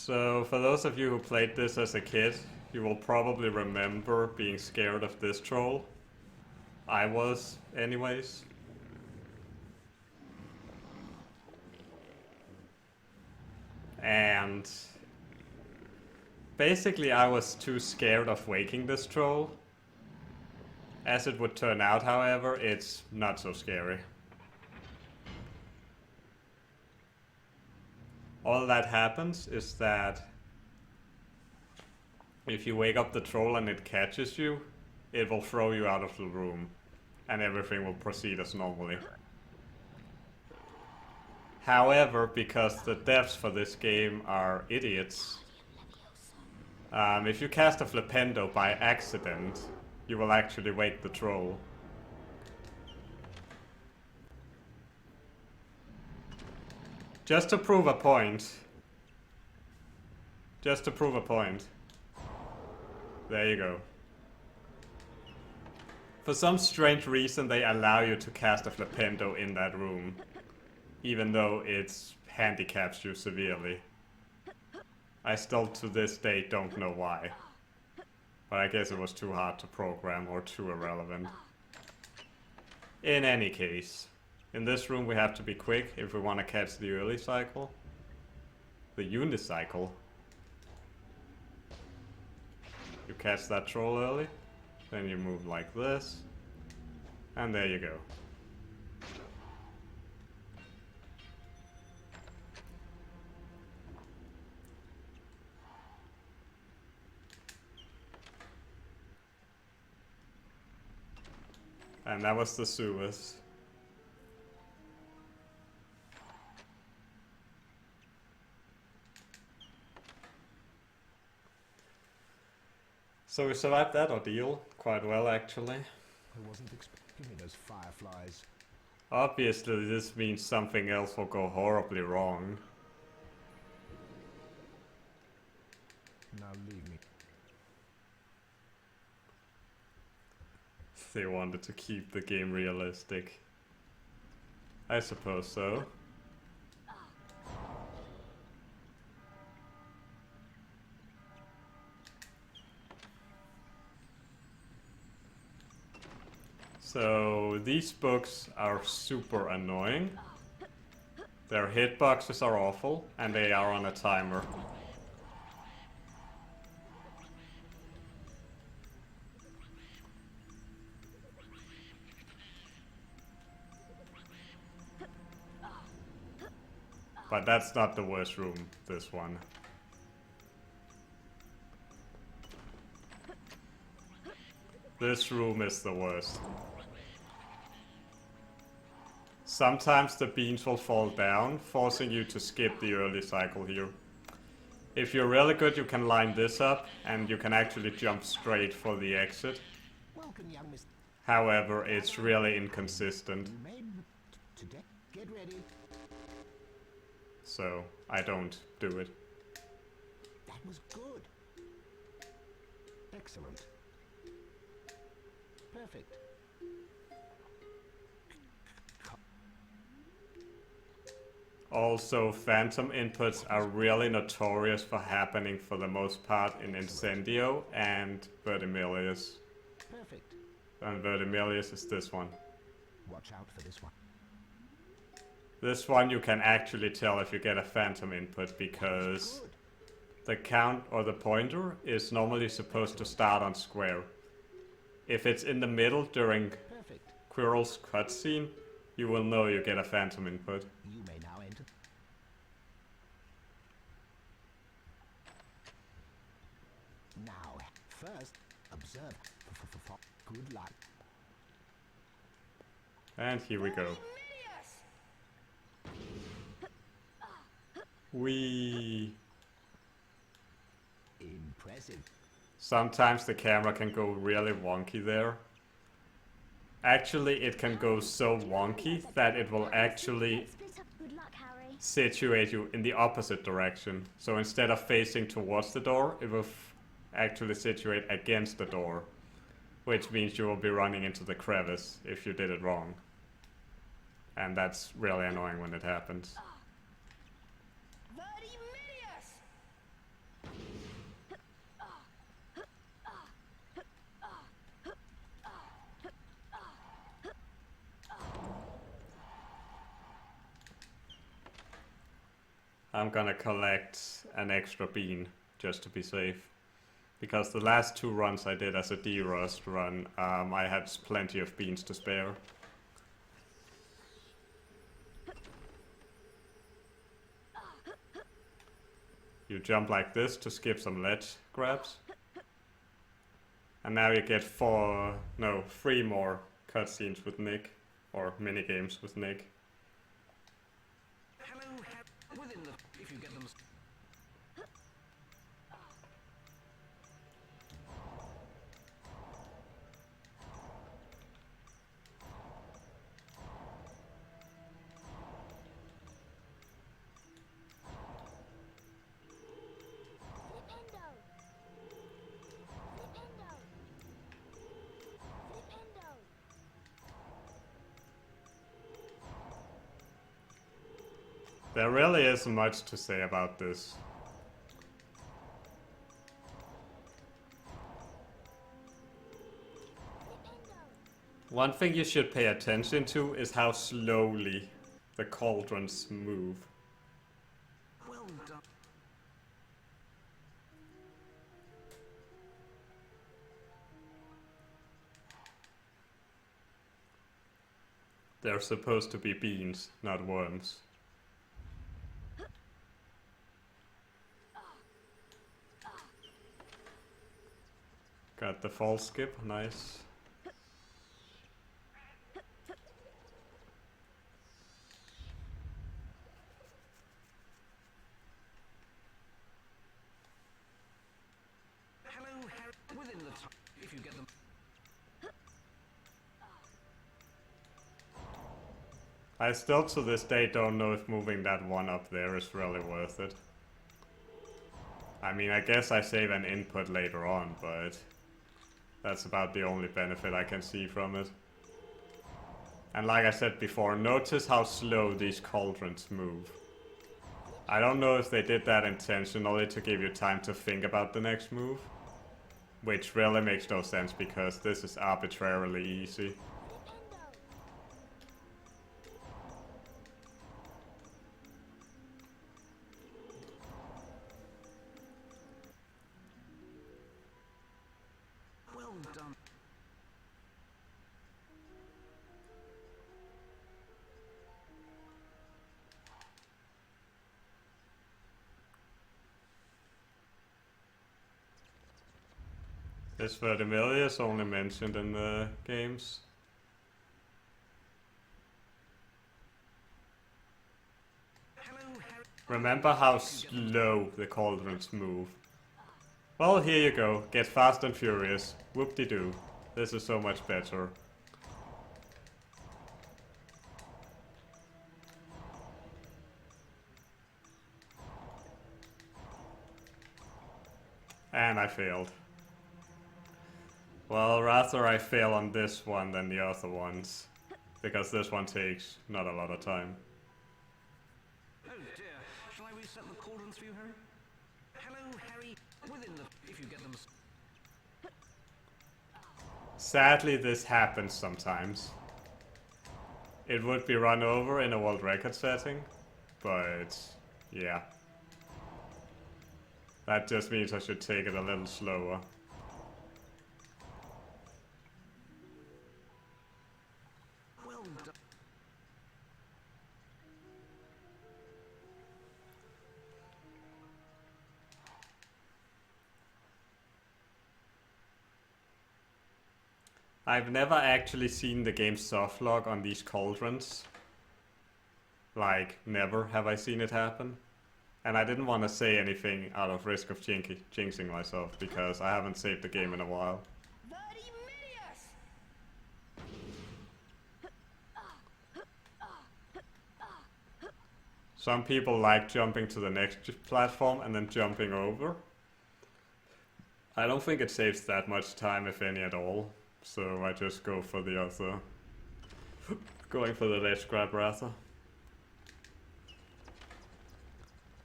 So for those of you who played this as a kid, you will probably remember being scared of this troll. I was, anyways. And basically I was too scared of waking this troll. As it would turn out, however, it's not so scary. All that happens is that if you wake up the troll and it catches you, it will throw you out of the room and everything will proceed as normally. However, because the devs for this game are idiots, if you cast a flipendo by accident, you will actually wake the troll. Just to prove a point. Just to prove a point. There you go. For some strange reason they allow you to cast a flipendo in that room, even though it handicaps you severely. I still to this day don't know why. But I guess it was too hard to program or too irrelevant. In any case, in this room we have to be quick if we want to catch the early cycle. The unicycle. You catch that troll early, then you move like this, and there you go. And that was the sewers. So we survived that ordeal quite well, actually. I wasn't expecting those fireflies. Obviously, this means something else will go horribly wrong. Now leave me. They wanted to keep the game realistic. I suppose so. So these books are super annoying. Their hitboxes are awful, and they are on a timer. But that's not the worst room, this one. This room is the worst. Sometimes the beans will fall down, forcing you to skip the early cycle here. If you're really good, you can line this up, and you can actually jump straight for the exit. Welcome, young Miss. However, it's really inconsistent, You made today. Get ready. so I don't do it. That was good. Excellent. Perfect. Also, phantom inputs are really notorious for happening for the most part in Incendio and Verdimilius. Perfect. And Verdimilius is this one. Watch out for this one. This one you can actually tell if you get a phantom input because Good. the count or the pointer is normally supposed to start on square. If it's in the middle during Perfect. Quirrell's cutscene, you will know you get a phantom input. You may now enter. Now, first, observe. Good luck. And here we go. Whee! Impressive. Sometimes the camera can go really wonky there. Actually, it can go so wonky that it will actually Good luck, Harry. situate you in the opposite direction. So instead of facing towards the door, it will actually situate against the door. Which means you will be running into the crevice if you did it wrong. And that's really annoying when it happens. I'm gonna collect an extra bean just to be safe. Because the last 2 runs I did as a D-Rust run, I had plenty of beans to spare. You jump like this to skip some ledge grabs. And now you get 3 more cutscenes with Nick, or minigames with Nick. Hello, within the... if you get them... There really isn't much to say about this. One thing you should pay attention to is how slowly the cauldrons move. Well done. They're supposed to be beans, not worms. Got the fall skip, nice. Hello, within the time, if you get them... I still to this day don't know if moving that one up there is really worth it. I mean, I guess I save an input later on, but that's about the only benefit I can see from it. And like I said before, notice how slow these cauldrons move. I don't know if they did that intentionally to give you time to think about the next move. Which really makes no sense because this is arbitrarily easy. Well done. This vertimilia is only mentioned in the games. Remember how slow the cauldrons move. Well, here you go. Get fast and furious. Whoop-de-doo. This is so much better. And I failed. Well, rather I fail on this one than the other ones. Because this one takes not a lot of time. Oh dear. Shall I reset the cauldrons for you, Harry? Hello, Harry. Within the... if you get them... Sadly, this happens sometimes. It would be run over in a world record setting, but yeah. That just means I should take it a little slower. Well done. I've never actually seen the game softlog on these cauldrons. Like, never have I seen it happen. And I didn't want to say anything out of risk of jinxing myself, because I haven't saved the game in a while. Some people like jumping to the next platform and then jumping over. I don't think it saves that much time, if any at all. So I just go for the other. Going for the ledge grab rather.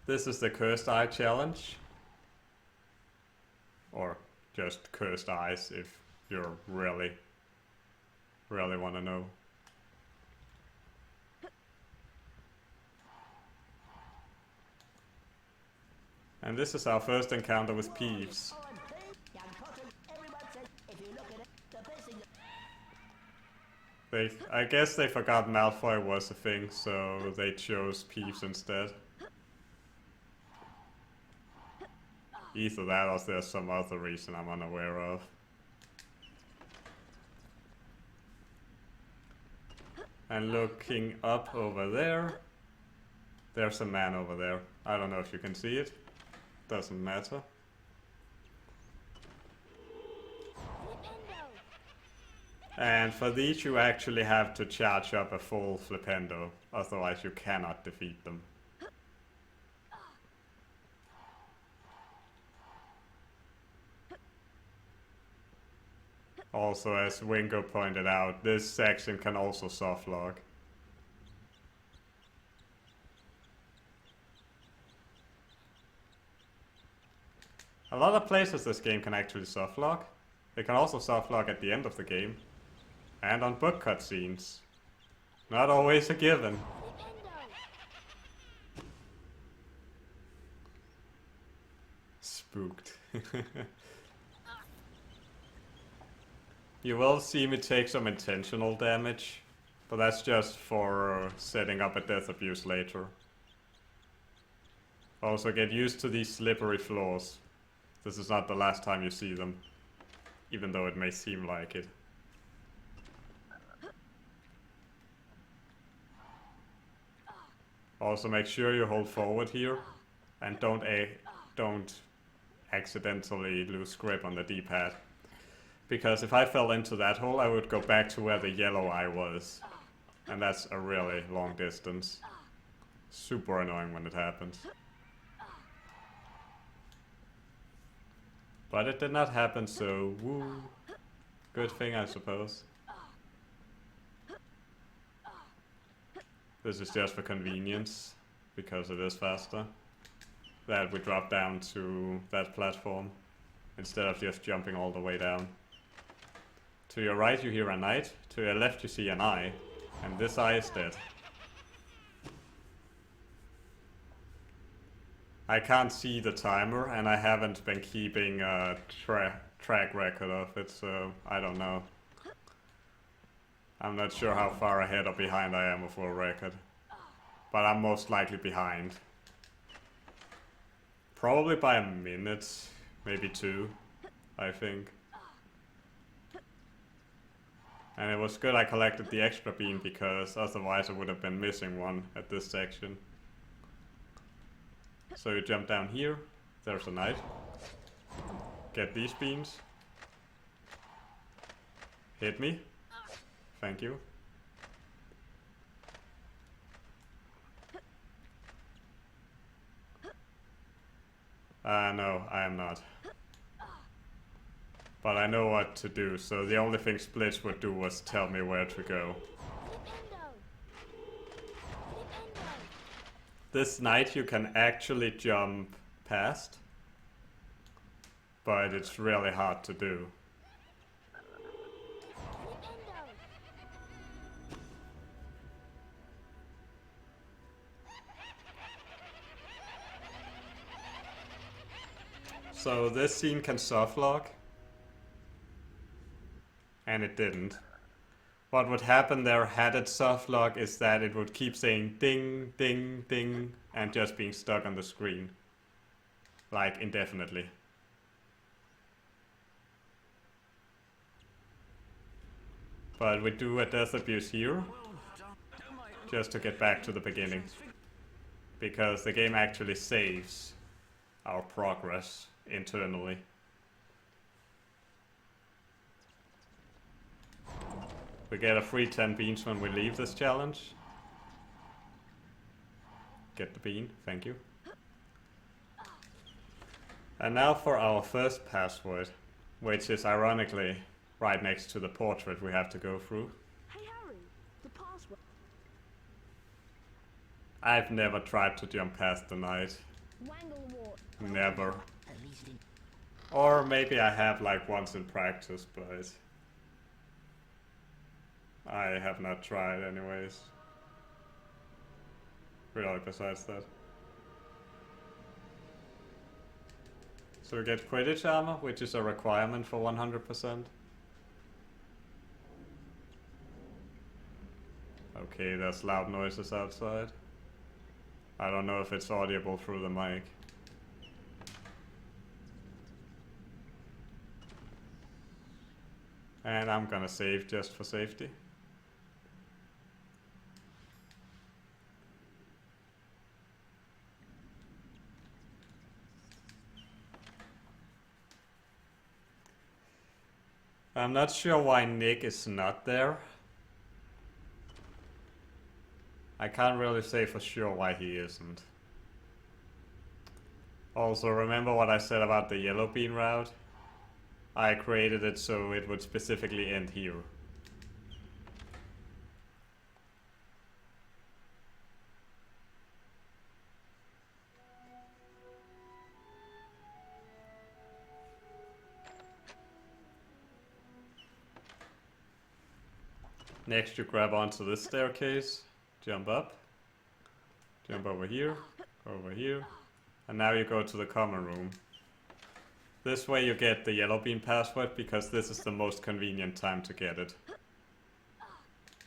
This is the Cursed Eye challenge. Or just Cursed Eyes if you really want to know. And this is our first encounter with Peeves. I guess they forgot Malfoy was a thing, so they chose Peeves instead. Either that or there's some other reason I'm unaware of. And looking up over there, there's a man over there. I don't know if you can see it. Doesn't matter. And for these you actually have to charge up a full Flipendo, otherwise you cannot defeat them. Also, as Wingo pointed out, this section can also softlock. A lot of places this game can actually softlock. It can also softlock at the end of the game. And on book cutscenes. Not always a given. Spooked. You will see me take some intentional damage, but that's just for setting up a death abuse later. Also get used to these slippery floors. This is not the last time you see them, even though it may seem like it. Also make sure you hold forward here and don't accidentally lose grip on the D-pad. Because if I fell into that hole, I would go back to where the yellow eye was. And that's a really long distance. Super annoying when it happens. But it did not happen, so woo. Good thing, I suppose. This is just for convenience, because it is faster. That we drop down to that platform, instead of just jumping all the way down. To your right you hear a knight, to your left you see an eye, and this eye is dead. I can't see the timer, and I haven't been keeping a track record of it, so I don't know. I'm not sure how far ahead or behind I am of a record, but I'm most likely behind. Probably by a minute, maybe 2, I think. And it was good I collected the extra bean, because otherwise I would have been missing one at this section. So you jump down here, there's a knight. Get these beans. Hit me. Thank you. No, I am not. But I know what to do, so the only thing Splitch would do was tell me where to go. This knight you can actually jump past, but it's really hard to do. So this scene can softlock, and it didn't. What would happen there had it softlock is that it would keep saying ding, ding, ding, and just being stuck on the screen. Like indefinitely. But we do a death abuse here, just to get back to the beginning. Because the game actually saves our progress internally. We get a free 10 beans when we leave this challenge. Get the bean, thank you. And now for our first password, which is ironically right next to the portrait we have to go through. Hey Harry, the password. I've never tried to jump past the knight. Wanglewort. Never. Or maybe I have like once in practice, but I have not tried anyways. Really, besides that. So we get Quidditch armor, which is a requirement for 100%. Okay, there's loud noises outside. I don't know if it's audible through the mic. And I'm gonna save just for safety. I'm not sure why Nick is not there. I can't really say for sure why he isn't. Also, remember what I said about the yellow bean route? I created it so it would specifically end here. Next you grab onto this staircase, jump up, jump over here, and now you go to the common room. This way you get the yellow bean password because this is the most convenient time to get it.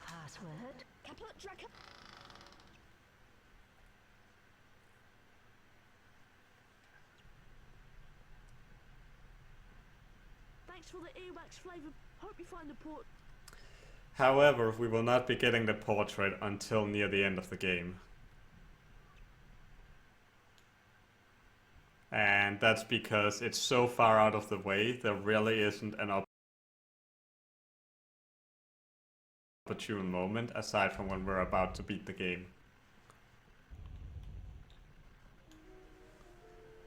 Password. Thanks for the earwax flavour. Hope you find the port. However, we will not be getting the portrait until near the end of the game. And that's because it's so far out of the way, there really isn't an opportune moment aside from when we're about to beat the game.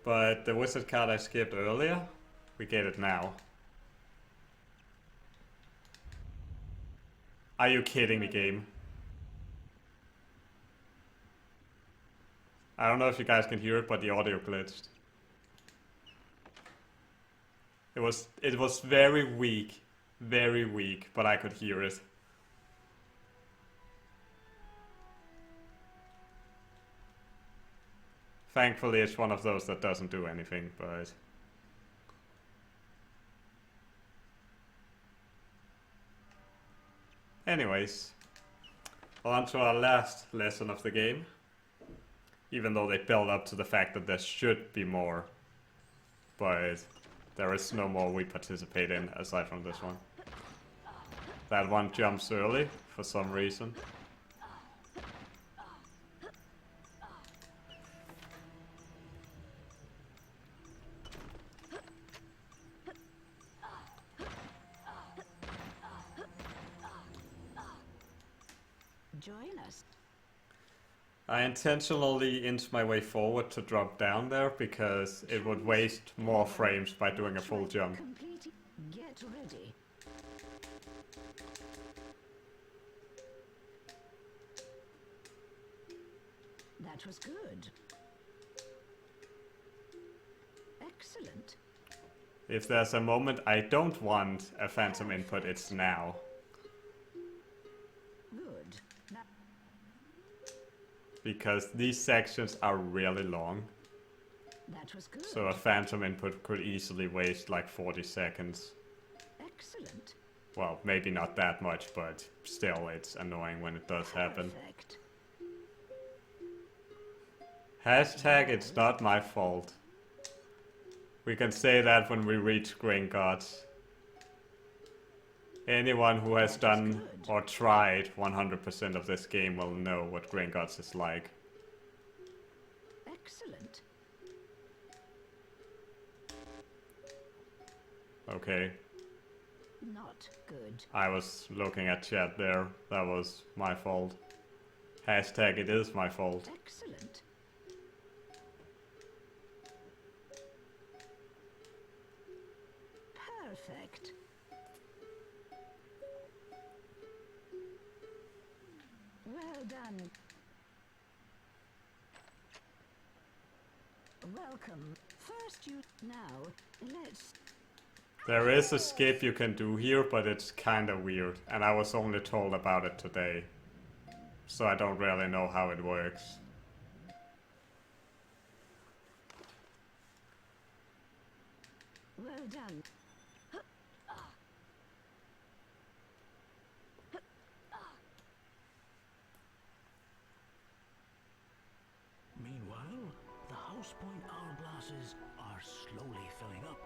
But the wizard card I skipped earlier, we get it now. Are you kidding me, game? I don't know if you guys can hear it, but the audio glitched. It was very weak, but I could hear it. Thankfully, it's one of those that doesn't do anything, but... Anyways, on to our last lesson of the game. Even though they build up to the fact that there should be more. But there is no more we participate in aside from this one. That one jumps early for some reason. Join us. I intentionally inched my way forward to drop down there because it would waste more frames by doing a full jump. Complete. Get ready. That was good. Excellent. If there's a moment I don't want a phantom input, it's now. Good. Now, Because these sections are really long. that was good. So a phantom input could easily waste like 40 seconds. Excellent. Well, maybe not that much, but still it's annoying when it does happen. Perfect. Hashtag it's not my fault. We can say that when we reach Gringotts. Anyone who has done or tried 100% of this game will know what Gringotts is like. Excellent. Okay, Not good. I was looking at chat there. That was my fault. Hashtag it is my fault. Excellent. Perfect. Well done. Welcome. First you... Now, let's... There is a skip you can do here, but it's kinda weird. And I was only told about it today. So I don't really know how it works. Well done. Meanwhile, the house point hourglasses are slowly filling up.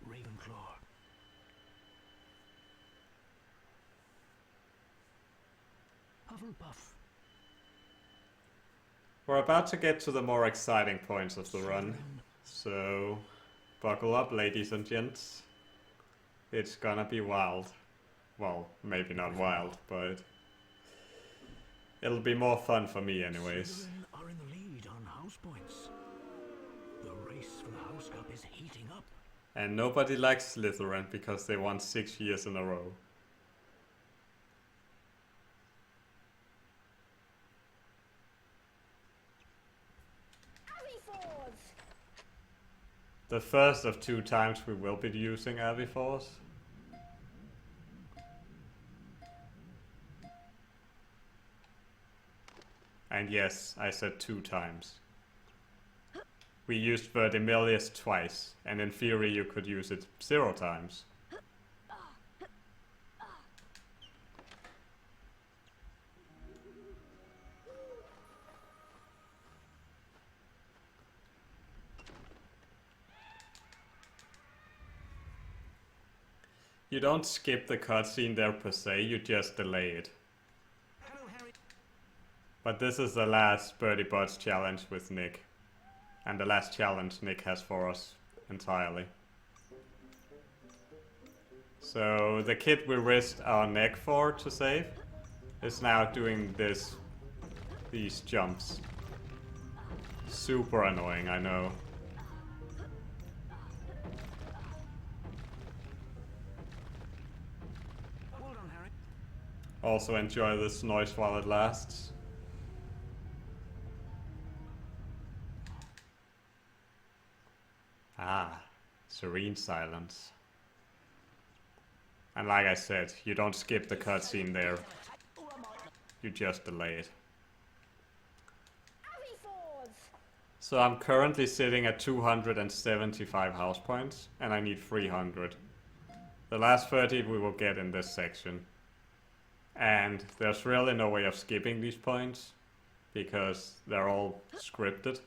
Ravenclaw. Hufflepuff. We're about to get to the more exciting points of the run, so buckle up, ladies and gents. It's gonna be wild. Well, maybe not wild, but it'll be more fun for me anyways. Slytherin are in the lead on house points. The race for the House Cup is heating up. And nobody likes Slytherin because they won 6 years in a row. The first of 2 times we will be using Aviforce. And yes, I said 2 times. We used Verdimillious twice, and in theory you could use it 0 times. You don't skip the cutscene there per se, you just delay it. Hello, Harry. But this is the last Birdie Bots challenge with Nick. And the last challenge Nick has for us entirely. So the kid we risked our neck for to save is now doing these jumps. Super annoying, I know. Well done, Harry. Also enjoy this noise while it lasts. Ah, serene silence. And like I said, you don't skip the cutscene there. You just delay it. So I'm currently sitting at 275 house points, and I need 300. The last 30 we will get in this section. And there's really no way of skipping these points, because they're all scripted.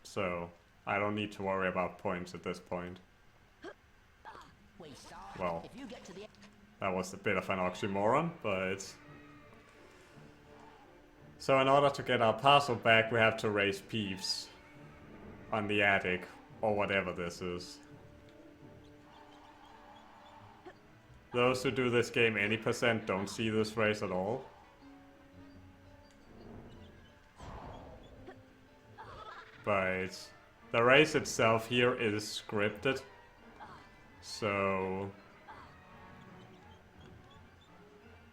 So I don't need to worry about points at this point. Well, that was a bit of an oxymoron, but... So in order to get our parcel back, we have to raise Peeves on the attic, or whatever this is. Those who do this game any percent don't see this race at all. But the race itself here is scripted, so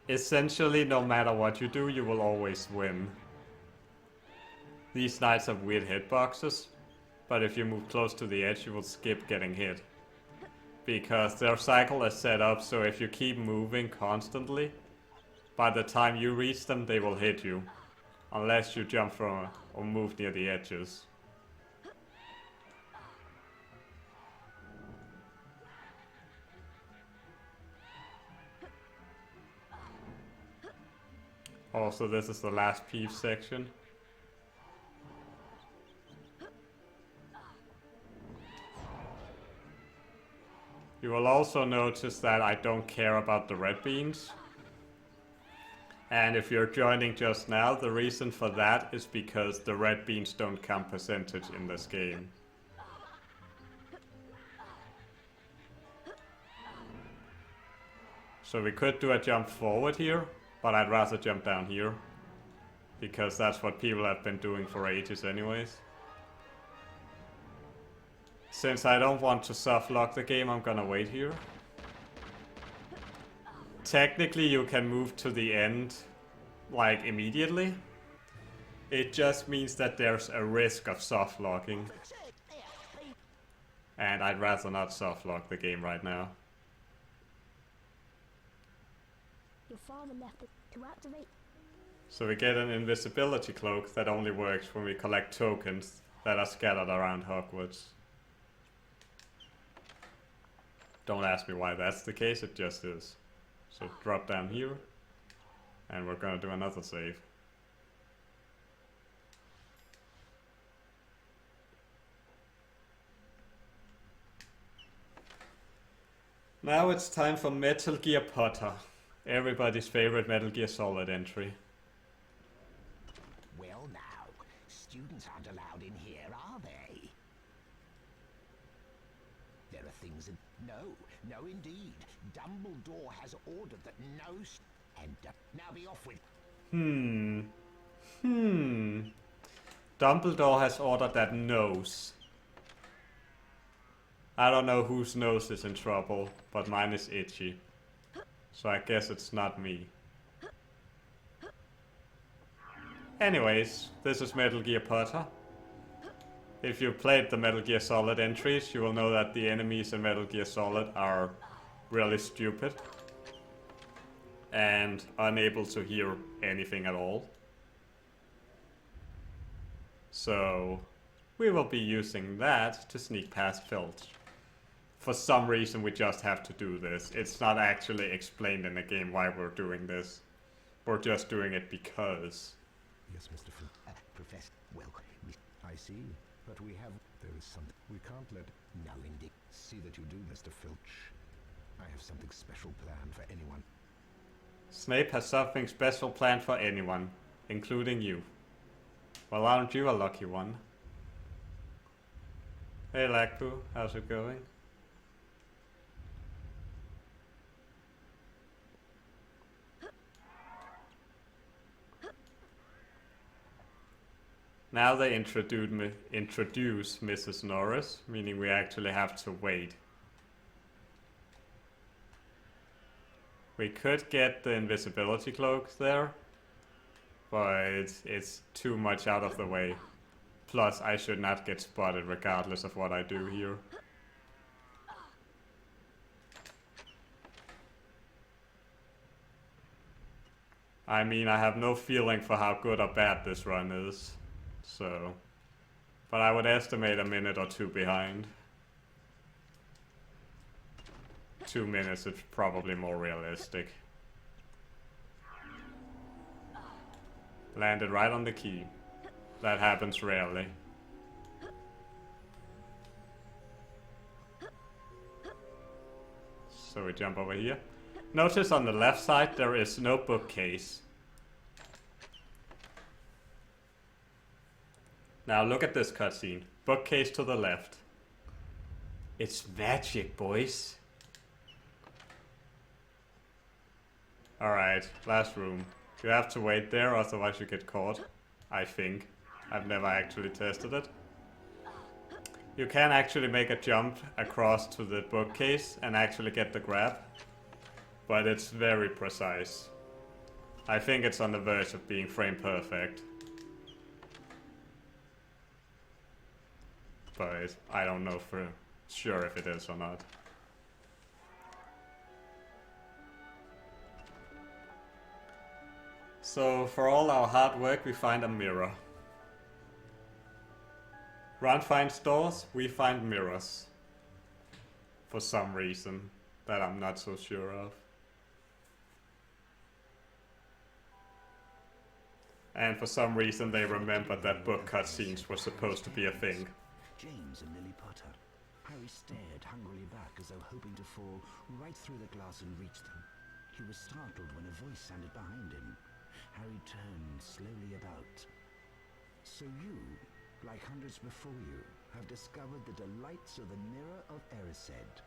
essentially no matter what you do, you will always win. These knights have weird hitboxes, but if you move close to the edge you will skip getting hit. Because their cycle is set up so if you keep moving constantly, by the time you reach them they will hit you. Unless you jump from or move near the edges. Also, this is the last Peeve section. You will also notice that I don't care about the red beans. And if you're joining just now, the reason for that is because the red beans don't count percentage in this game. So we could do a jump forward here, but I'd rather jump down here. Because that's what people have been doing for ages anyways. Since I don't want to soft lock the game, I'm gonna wait here. Technically you can move to the end, like immediately. It just means that there's a risk of soft locking. And I'd rather not soft lock the game right now. Your father left it to activate. So we get an invisibility cloak that only works when we collect tokens that are scattered around Hogwarts. Don't ask me why that's the case, it just is. So drop down here, and we're gonna do another save. Now it's time for Metal Gear Potter. Everybody's favorite Metal Gear Solid entry. Well now, students aren't allowed in here, are they? There are things that... No, indeed. Dumbledore has ordered that no... And now be off with... Dumbledore has ordered that nose. I don't know whose nose is in trouble, but mine is itchy. So I guess it's not me. Anyways, this is Metal Gear Potter. If you've played the Metal Gear Solid entries, you will know that the enemies in Metal Gear Solid are really stupid and unable to hear anything at all. So we will be using that to sneak past Filch. For some reason we just have to do this. It's not actually explained in the game why we're doing this. We're just doing it because. Yes, Mr. Professor. Well, I see. But we have... There is something... We can't let... No, indeed. See that you do, Mr. Filch. I have something special planned for anyone. Snape has something special planned for anyone, including you. Well, aren't you a lucky one? Hey, Lagpoo, how's it going? Now they introduce Mrs. Norris, meaning we actually have to wait. We could get the invisibility cloak there, but it's too much out of the way. Plus, I should not get spotted regardless of what I do here. I mean, I have no feeling for how good or bad this run is. So, but I would estimate a minute or two behind. 2 minutes is probably more realistic. Landed right on the key. That happens rarely. So we jump over here. Notice on the left side there is no bookcase. Now look at this cutscene. Bookcase to the left. It's magic, boys. Alright, last room. You have to wait there, otherwise you get caught. I think. I've never actually tested it. You can actually make a jump across to the bookcase and actually get the grab. But it's very precise. I think it's on the verge of being frame perfect. But I don't know for sure if it is or not. So for all our hard work we find a mirror. Ron finds doors, we find mirrors. For some reason that I'm not so sure of. And for some reason they remembered that book cutscenes were supposed to be a thing. James and Lily Potter. Harry stared hungrily back as though hoping to fall right through the glass and reach them. He was startled when a voice sounded behind him. Harry turned slowly about. So you, like hundreds before you, have discovered the delights of the Mirror of Erised,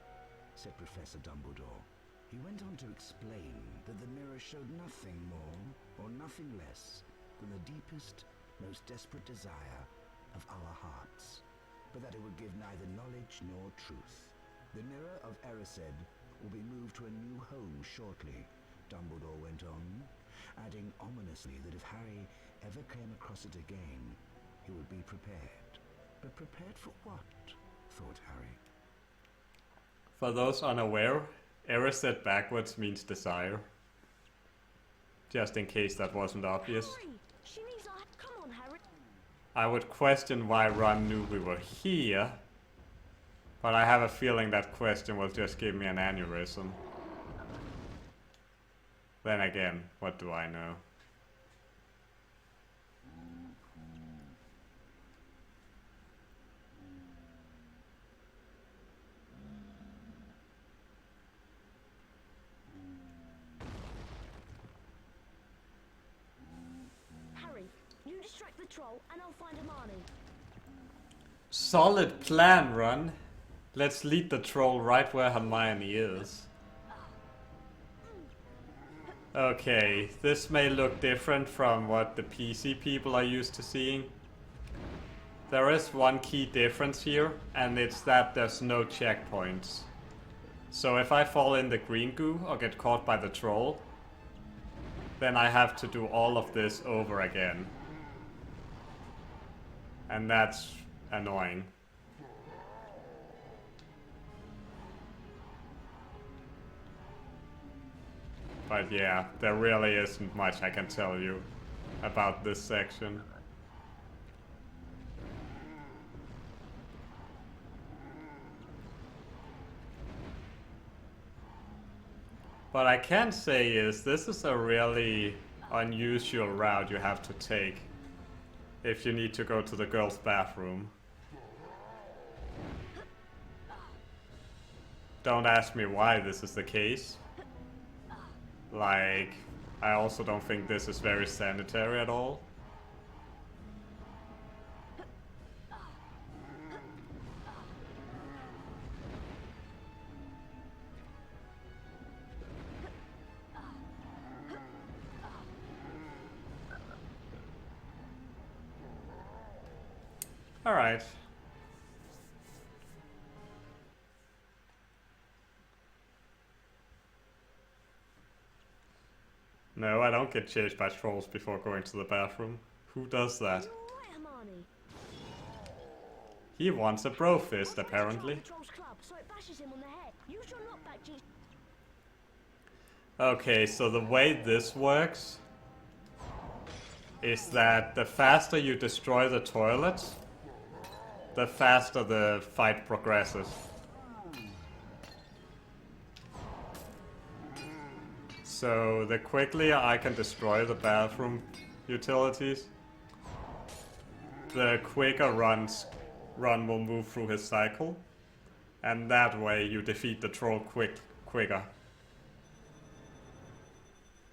said Professor Dumbledore. He went on to explain that the mirror showed nothing more or nothing less than the deepest, most desperate desire of our hearts, but that it would give neither knowledge nor truth. The Mirror of Erised will be moved to a new home shortly, Dumbledore went on, adding ominously that if Harry ever came across it again, he would be prepared. But prepared for what? Thought Harry. For those unaware, Erised backwards means desire. Just in case that wasn't obvious. Hurry! She needs our... Come on, Harry. I would question why Ron knew we were here. But I have a feeling that question will just give me an aneurysm. Then again, what do I know? Harry, you distract the troll and I'll find Hermione. Solid plan, Ron. Let's lead the troll right where Hermione is. Okay, this may look different from what the PC people are used to seeing. There is one key difference here, and it's that there's no checkpoints. So if I fall in the green goo or get caught by the troll, then I have to do all of this over again. And that's annoying. But yeah, there really isn't much I can tell you about this section. What I can say is this is a really unusual route you have to take if you need to go to the girls' bathroom. Don't ask me why this is the case. Like, I also don't think this is very sanitary at all. Alright. No, I don't get chased by trolls before going to the bathroom. Who does that? You're all right, Hermione. He wants a bro fist, apparently. The troll's club, so it bashes him on the head. Use your knockback, G. Okay, so the way this works is that the faster you destroy the toilets, the faster the fight progresses. So the quickly I can destroy the bathroom utilities, the quicker Ron will move through his cycle, and that way you defeat the troll quicker.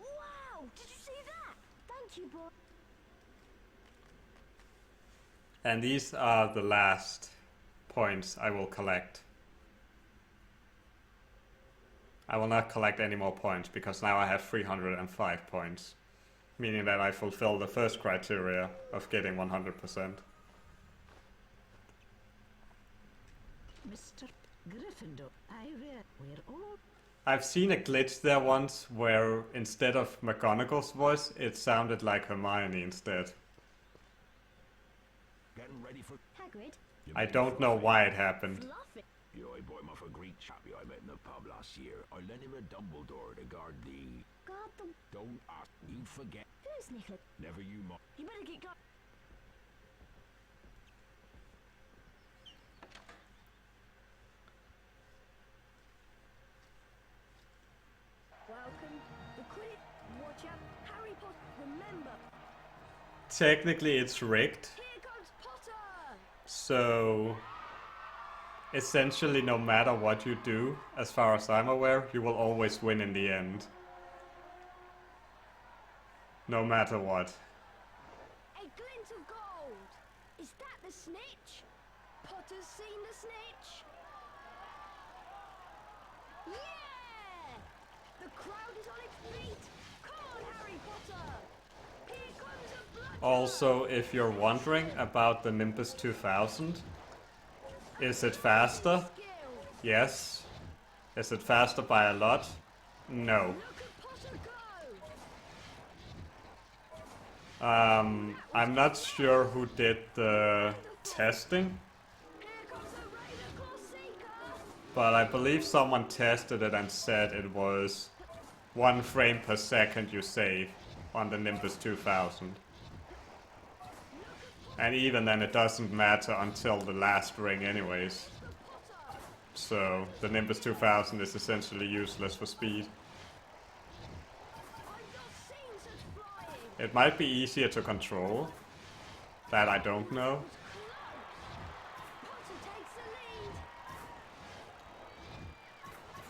Wow! Did you see that? Thank you, boy. And these are the last points I will collect. I will not collect any more points because now I have 305 points, meaning that I fulfill the first criteria of getting 100%. Mr. Gryffindor, we're all... I've seen a glitch there once where instead of McGonagall's voice, it sounded like Hermione instead. Getting ready for... Hagrid, I don't know why it happened. fluff it. Yeah, I bought him off a Greek chappie I met in the pub last year. I lent him a Dumbledore to guard the... Guard them. Don't ask. You forget. Who's Nicholas? Never you mind. You better get going. Welcome. The Quidditch. Watch out. Harry Potter. Remember. Technically it's rigged, Here comes Potter. so essentially no matter what you do, as far as I'm aware, you will always win in the end. No matter what. A glint of gold. Is that the snitch? Potter's seen the snitch. Yeah! The crowd is on its feet. Come on, Harry Potter. Here comes a blood. Also, if you're wondering about the Nimbus 2000, is it faster? Skill. Yes. Is it faster by a lot? No. Look at Potter go. I'm not sure who did the testing, Here comes the Raider Corsica. but I believe someone tested it and said it was 1 frame per second you save on the Nimbus 2000. Look at And even then it doesn't matter until the last ring anyways. So the Nimbus 2000 is essentially useless for speed. It might be easier to control. That I don't know. Potter takes the lead.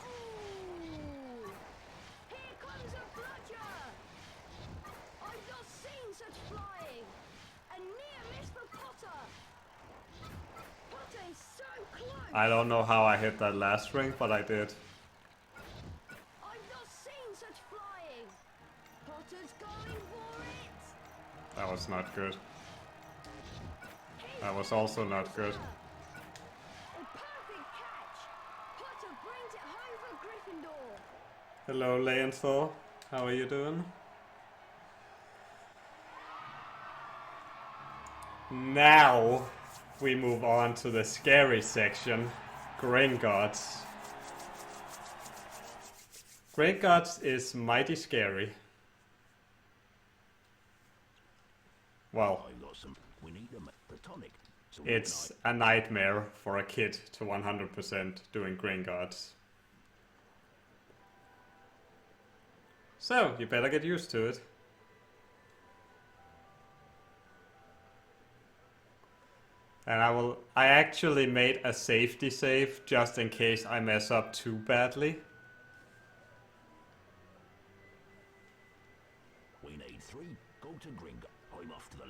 Ooh. Here comes a bludger. I've not seen such flying. A near miss for Potter. Potter is so close. I don't know how I hit that last ring, but I did. I've not seen such flying. Potter's going for it. That was not good. That was also not good. A perfect catch. Potter brings it home for Gryffindor. Hello, Leonthor. How are you doing? Now we move on to the scary section, Gringotts. Gringotts is mighty scary. Well, I got some. We need them. The tonic. So it's a nightmare for a kid to 100% doing Gringotts. So, you better get used to it. And I actually made a safety save just in case I mess up too badly. we need 3. Go to Gringo. I'm off to the.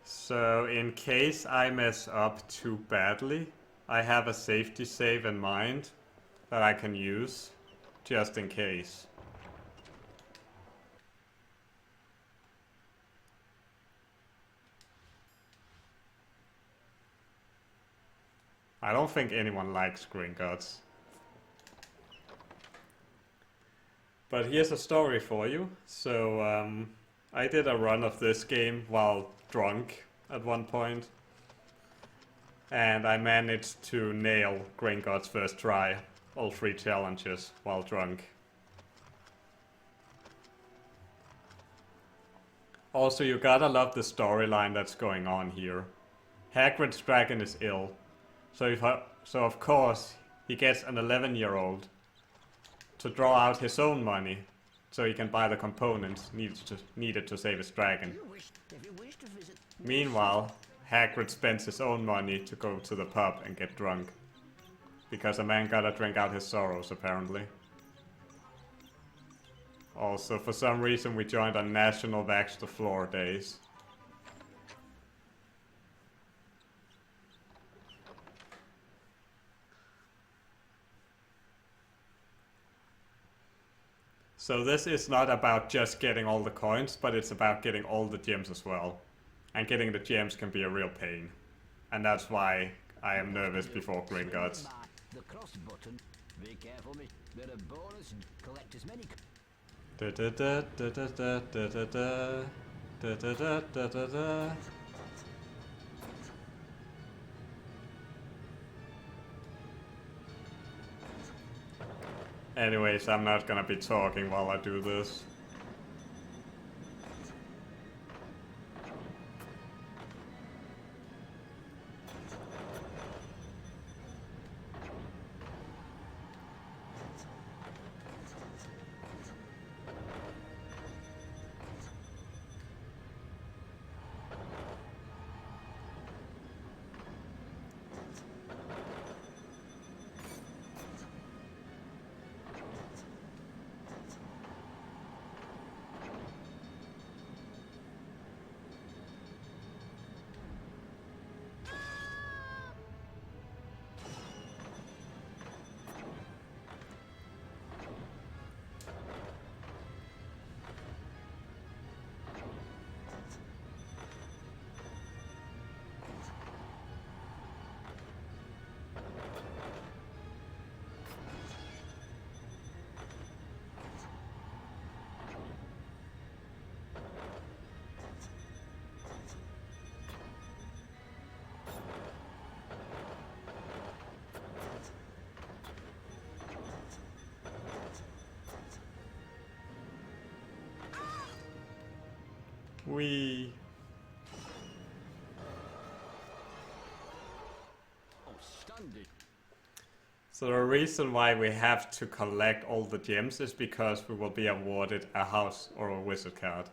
So in case I mess up too badly, I have a safety save in mind that I can use just in case. I don't think anyone likes Gringotts. But here's a story for you. So I did a run of this game while drunk at one point. And I managed to nail Gringotts first try, all 3 challenges while drunk. Also, you gotta love the storyline that's going on here. Hagrid's dragon is ill. So of course, he gets an 11-year-old to draw out his own money so he can buy the components needed to save his dragon. Meanwhile, Hagrid spends his own money to go to the pub and get drunk. Because a man gotta drink out his sorrows, apparently. Also, for some reason we joined on National Wax the Floor Days. So this is not about just getting all the coins, but it's about getting all the gems as well. And getting the gems can be a real pain. And that's why I am nervous before Gringotts. The cross button. Be careful, me. Bit of bonus. Collect as many. Da da da da da da da da da da da da da da. Anyways, I'm not gonna be talking while I do this. Wee. handy. So the reason why we have to collect all the gems is because we will be awarded a house or a wizard card,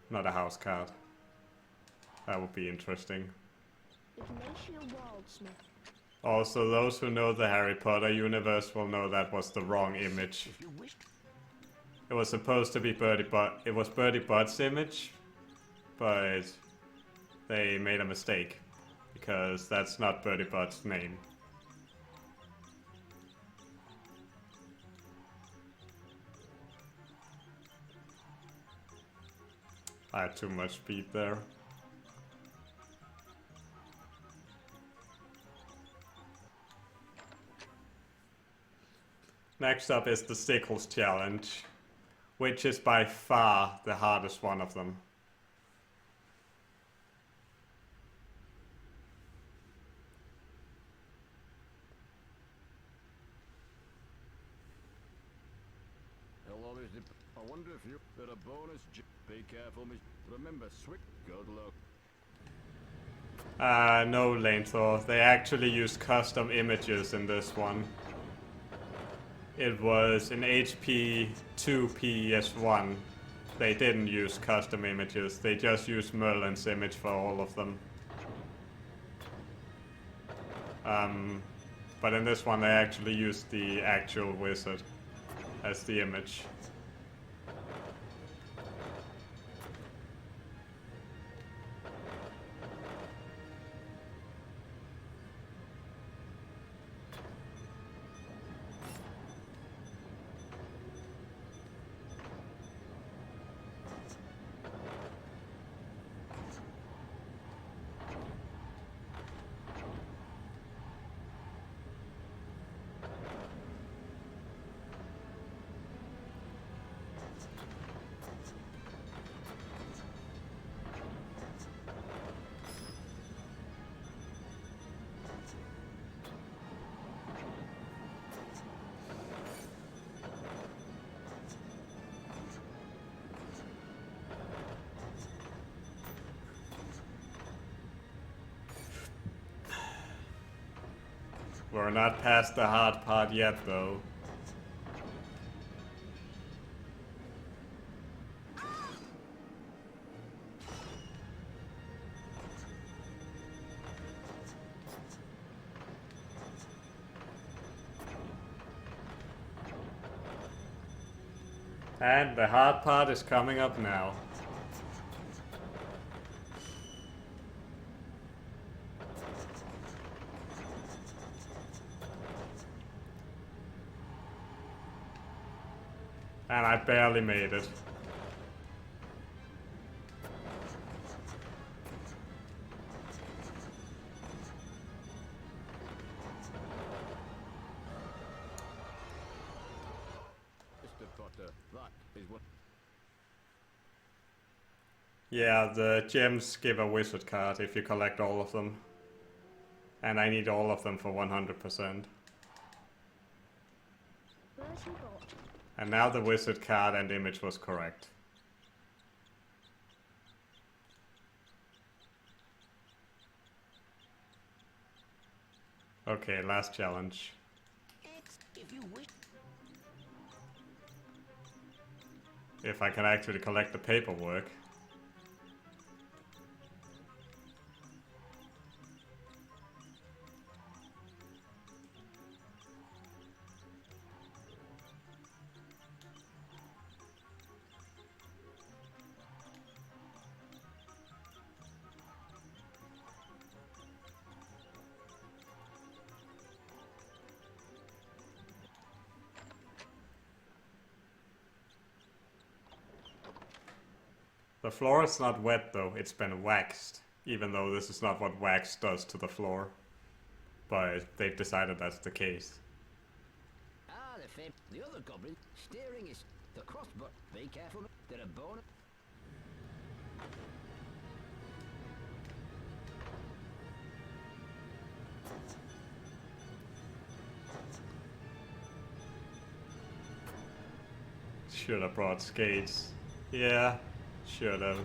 not a house card. That would be interesting. Ignacio Wildsmith. Also, those who know the Harry Potter universe will know that was the wrong image. If you wish. It was supposed to be Birdie Bot. It was Birdie Bot's image, but they made a mistake because that's not Birdie Bot's name. I had too much speed there. Next up is the Sickles Challenge, which is by far the hardest one of them. Hello, I wonder if you got a bonus. Be careful, miss. Remember, Swick. Good luck. No, Lanethor. They actually used custom images in this one. It was an HP2 PS1. They didn't use custom images. They just used Merlin's image for all of them. But in this one, they actually used the actual wizard as the image. We're not past the hard part yet, though. And the hard part is coming up now. And I barely made it. Mr. Potter, that is what. Yeah, the gems give a wizard card if you collect all of them. And I need all of them for 100%. Bertie Bot. And now the wizard card and image was correct. Okay, last challenge. If you wish. If I can actually collect the paperwork. The floor is not wet though, it's been waxed, even though this is not what wax does to the floor. But they've decided that's the case. Ah, the other goblin steering is the crossbow. Be careful, they're a bonus. Should have brought skates. Yeah, should have.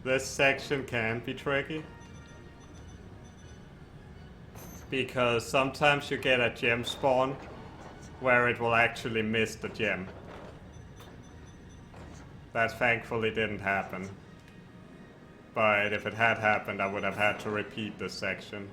This section can be tricky. Because sometimes you get a gem spawn where it will actually miss the gem. That thankfully didn't happen. But if it had happened, I would have had to repeat this section.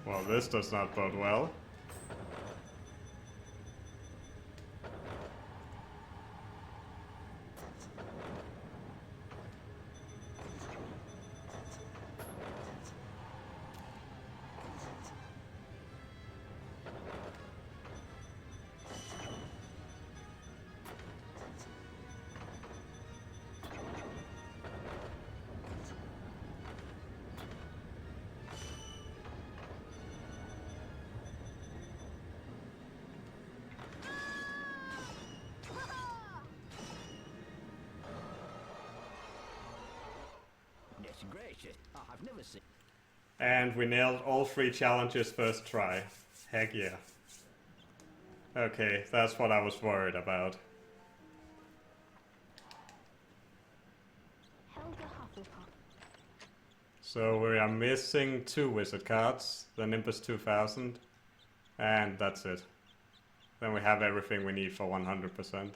Well, this does not bode well. Gracious. Oh, I've never seen. And we nailed all 3 challenges first try. Heck yeah. Okay, that's what I was worried about. So we are missing 2 wizard cards, the Nimbus 2000, and that's it. Then we have everything we need for 100%.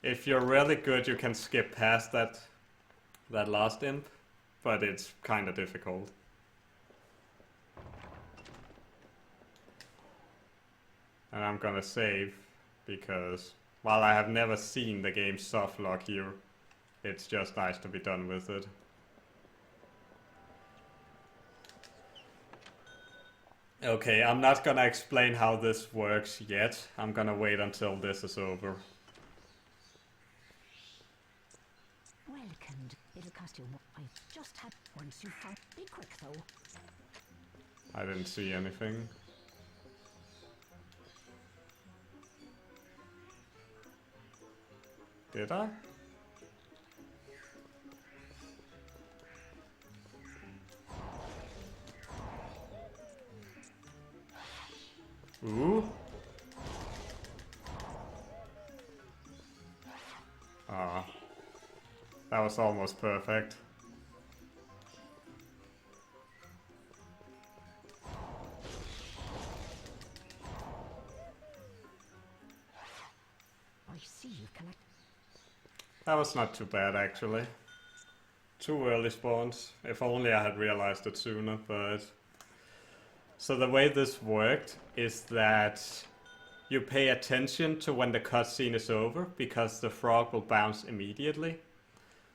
If you're really good, you can skip past that last imp, but it's kind of difficult. And I'm gonna save, because while I have never seen the game softlock here, it's just nice to be done with it. Okay, I'm not gonna explain how this works yet. I'm gonna wait until this is over. Welcomed. It'll cost you more. I just had once you found. Be quick though. I didn't see anything. Did I? Ooh. Ah. That was almost perfect. I see you collect. That was not too bad actually. 2 early spawns. If only I had realized it sooner, but... So the way this worked is that you pay attention to when the cutscene is over, because the frog will bounce immediately.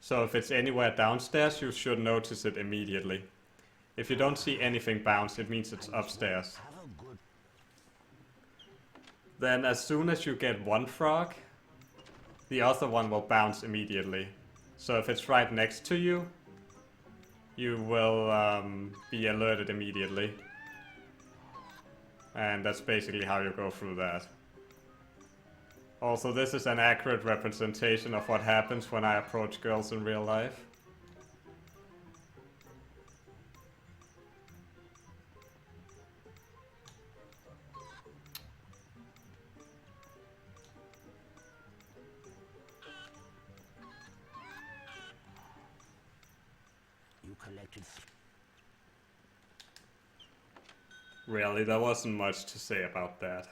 So if it's anywhere downstairs, you should notice it immediately. If you don't see anything bounce, it means it's upstairs. Then as soon as you get 1 frog, the other one will bounce immediately. So if it's right next to you, you will be alerted immediately. And that's basically how you go through that. Also, this is an accurate representation of what happens when I approach girls in real life. You collected. Really, there wasn't much to say about that.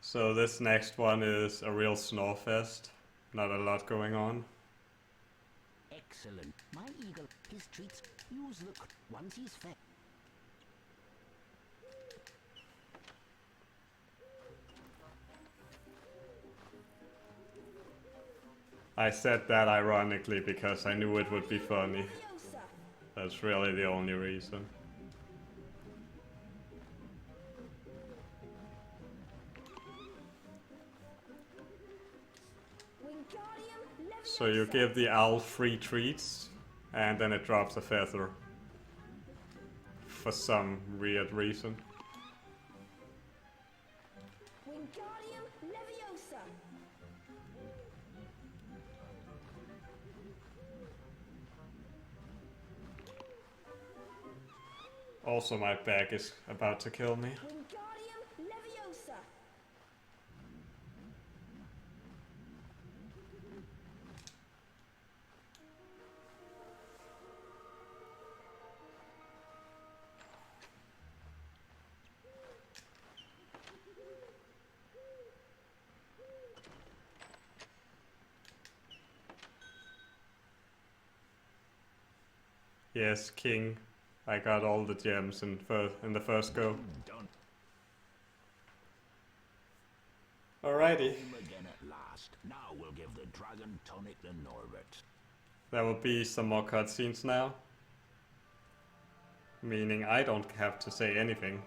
So this next one is a real snowfest. Not a lot going on. Excellent. My eagle, his treats. Use the once he's fed. I said that ironically because I knew it would be funny. That's really the only reason. So you give the owl free treats, and then it drops a feather. For some weird reason. Wingardium Leviosa. Also, my bag is about to kill me. Wingardium Leviosa. Yes, King. I got all the gems in the first go. Done. Alrighty. Home again at last. Now we'll give the dragon tonic to Norbert. There will be some more cutscenes now. Meaning I don't have to say anything.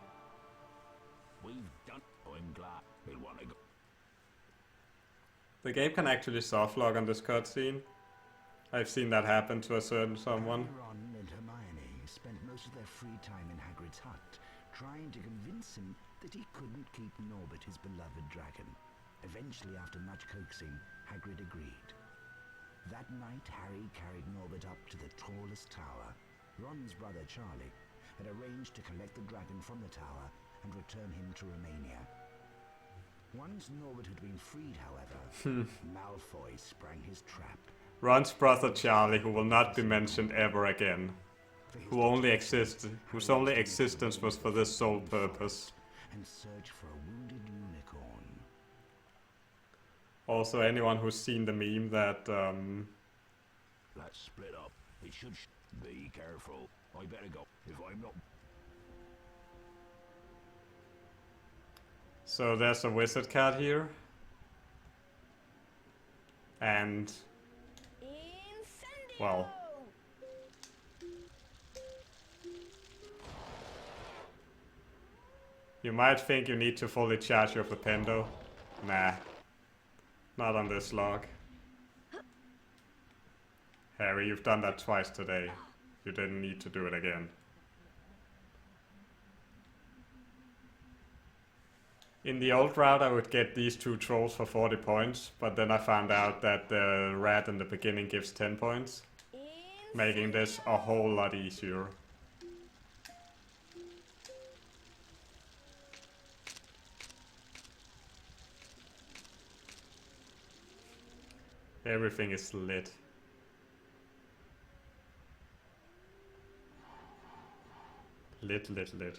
We've done. I'm glad we'll want to go. The game can actually softlock on this cutscene. I've seen that happen to a certain someone. Ron and Hermione spent most of their free time in Hagrid's hut, trying to convince him that he couldn't keep Norbert his beloved dragon. Eventually, after much coaxing, Hagrid agreed. That night, Harry carried Norbert up to the tallest tower. Ron's brother Charlie had arranged to collect the dragon from the tower and return him to Romania. Once Norbert had been freed, however, Malfoy sprang his trap. Ron's brother Charlie, who will not be mentioned ever again. Whose only existence was for this sole purpose. And search for a wounded unicorn. Also, anyone who's seen the meme that Let's split up. It should be careful. I better go. If I'm not. So there's a wizard card here. And Incendio. well, you might think you need to fully charge your Flipendo. Nah, not on this log. Harry, you've done that twice today. You didn't need to do it again. In the old route I would get these two trolls for 40 points, but then I found out that the rat in the beginning gives 10 points, making this a whole lot easier. Everything is lit. Lit, lit, lit.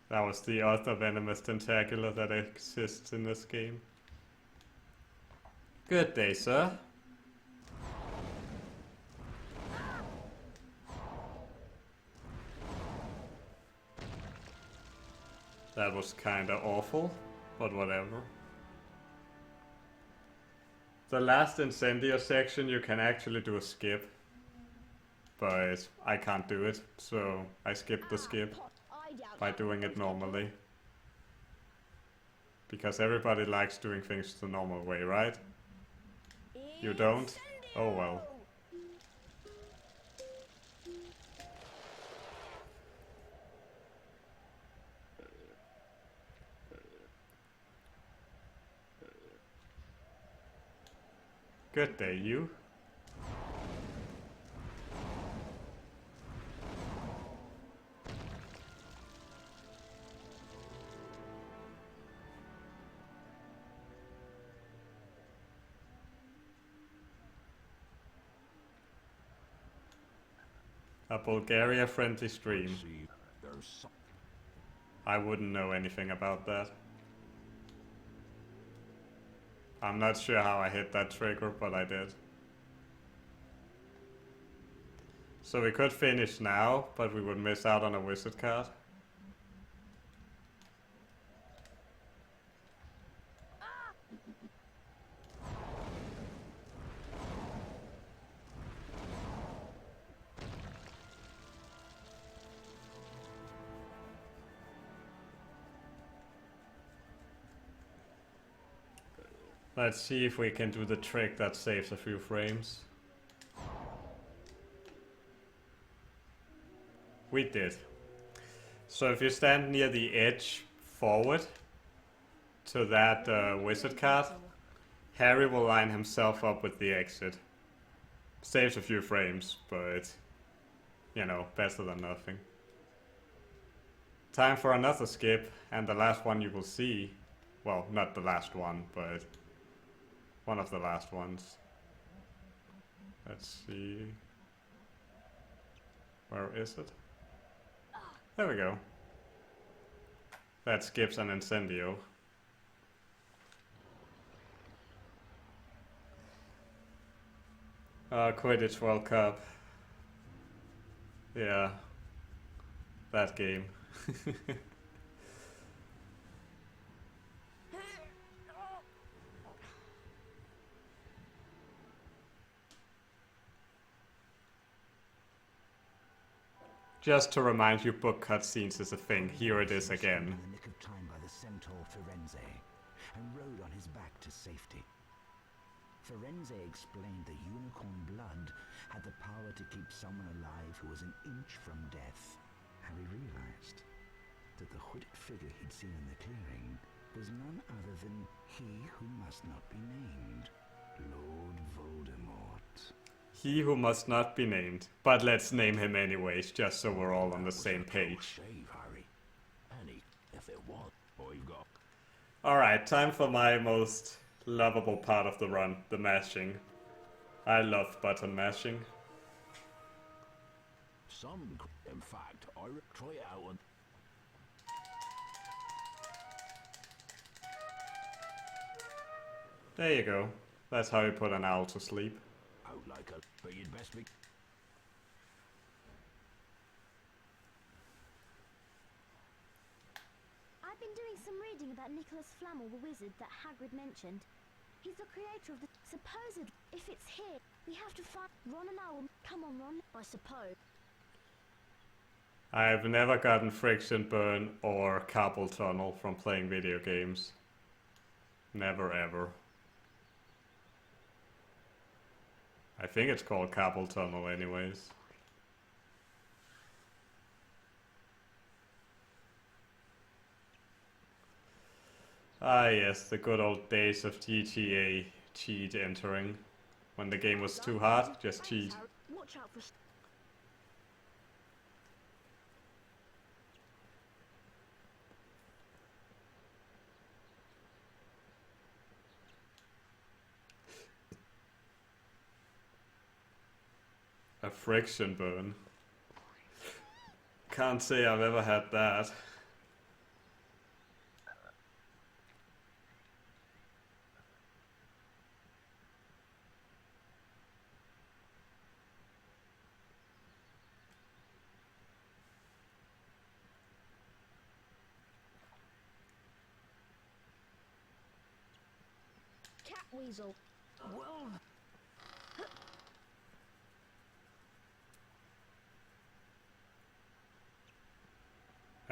That was the other venomous tentacular that exists in this game. Good day, sir. That was kinda awful, but whatever. The last Incendio section you can actually do a skip. But I can't do it, so I skipped the skip by doing it normally. Because everybody likes doing things the normal way, right? You don't? Oh well. Good day, you. A Bulgaria-friendly stream. See, there's some. I wouldn't know anything about that. I'm not sure how I hit that trigger, but I did. So we could finish now, but we would miss out on a wizard card. Let's see if we can do the trick that saves a few frames. We did. So if you stand near the edge forward to that wizard card, Harry will line himself up with the exit. Saves a few frames, but, you know, better than nothing. Time for another skip, and the last one you will see. Well, not the last one, but one of the last ones. Let's see. Where is it? There we go. That skips an Incendio. Quidditch World Cup. Yeah. That game. Just to remind you, book cutscenes is a thing. Here it is again. In the nick of time by the centaur Firenze, and rode on his back to safety. Firenze explained that unicorn blood had the power to keep someone alive who was an inch from death. Harry realized that the hooded figure he'd seen in the clearing was none other than he who must not be named, Lord Voldemort. He who must not be named. But let's name him anyways, just so we're all on the same page. Shave, Harry. Any, if it was, or you've got. Alright, time for my most lovable part of the run, the mashing. I love button mashing. In fact, I try it out on. There you go. That's how you put an owl to sleep. Out like a. But you'd best be. I've been doing some reading about Nicholas Flamel, the wizard that Hagrid mentioned. He's the creator of the supposed... If it's here, we have to find... Ron and I will... Come on, Ron, I suppose. I've never gotten friction burn or carpal tunnel from playing video games. Never ever. I think it's called carpal tunnel anyways. Ah yes, the good old days of GTA cheat entering. When the game was too hard, just cheat. Watch out for... A friction burn. Can't say I've ever had that. Cat weasel. Well,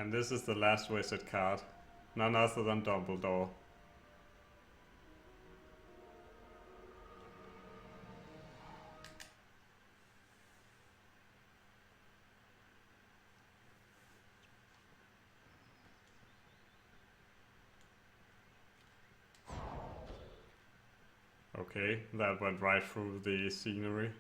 And this is the last wizard card. None other than Dumbledore. Okay, that went right through the scenery.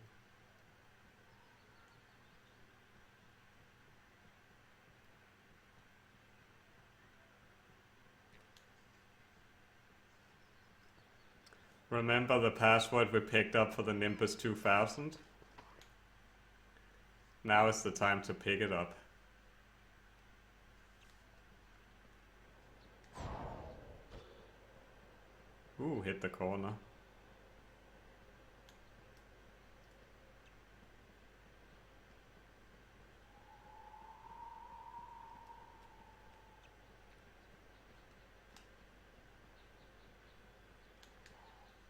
Remember the password we picked up for the Nimbus 2000? Now is the time to pick it up. Ooh, hit the corner.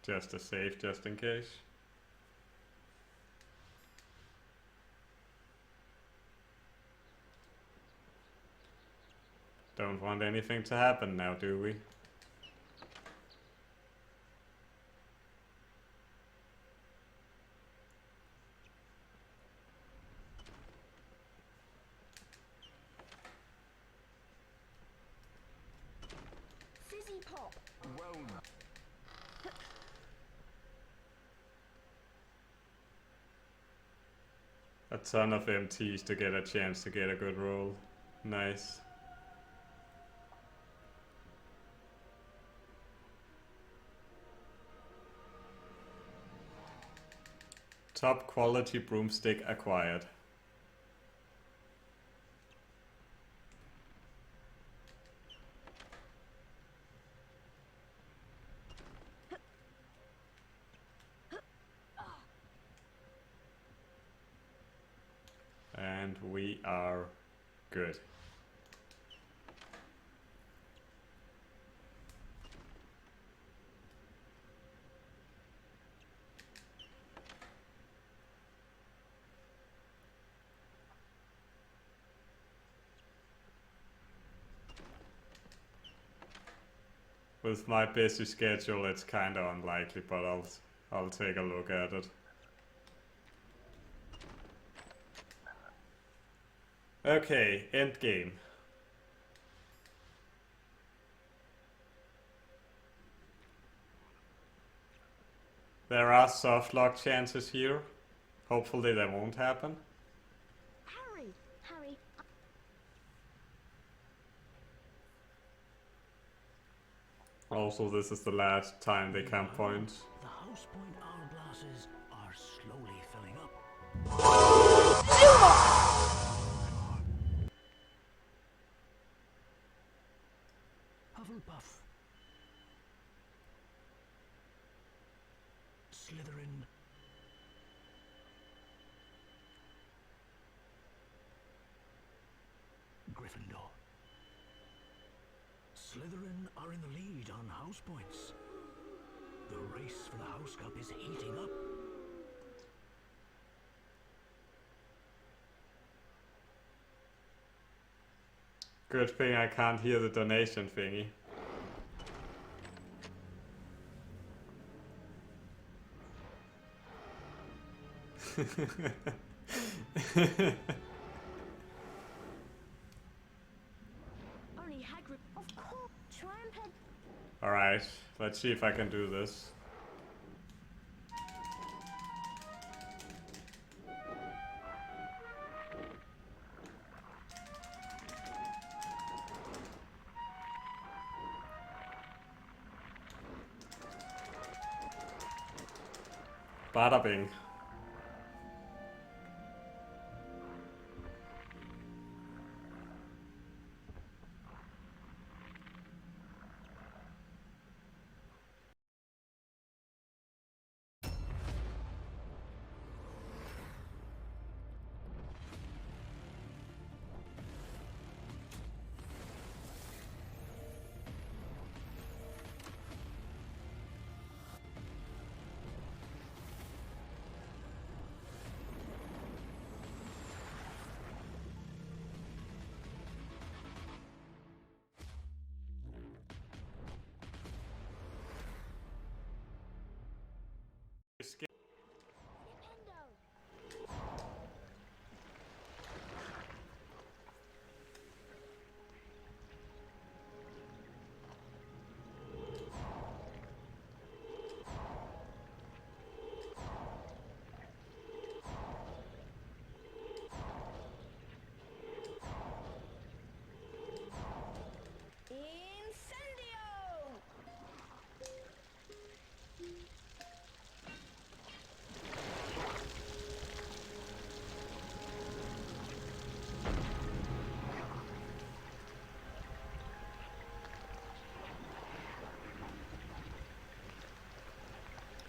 Just a save, just in case. Don't want anything to happen now, do we? top. Well, A ton of MTs to get a chance to get a good roll. Nice. Top quality broomstick acquired. And we are good. With my busy schedule, it's kind of unlikely, but I'll take a look at it. Okay, end game. There are soft lock chances here. Hopefully they won't happen. Harry! Harry, Also, this is the last time they camp points. The house point hourglasses are slowly filling up. Hufflepuff. Slytherin. Gryffindor. Slytherin are in the lead on house points. The race for the House Cup is heating up. Good thing I can't hear the donation thingy. only Hagrid. Of course. Try and play. Alright, let's see if I can do this. Bada bing.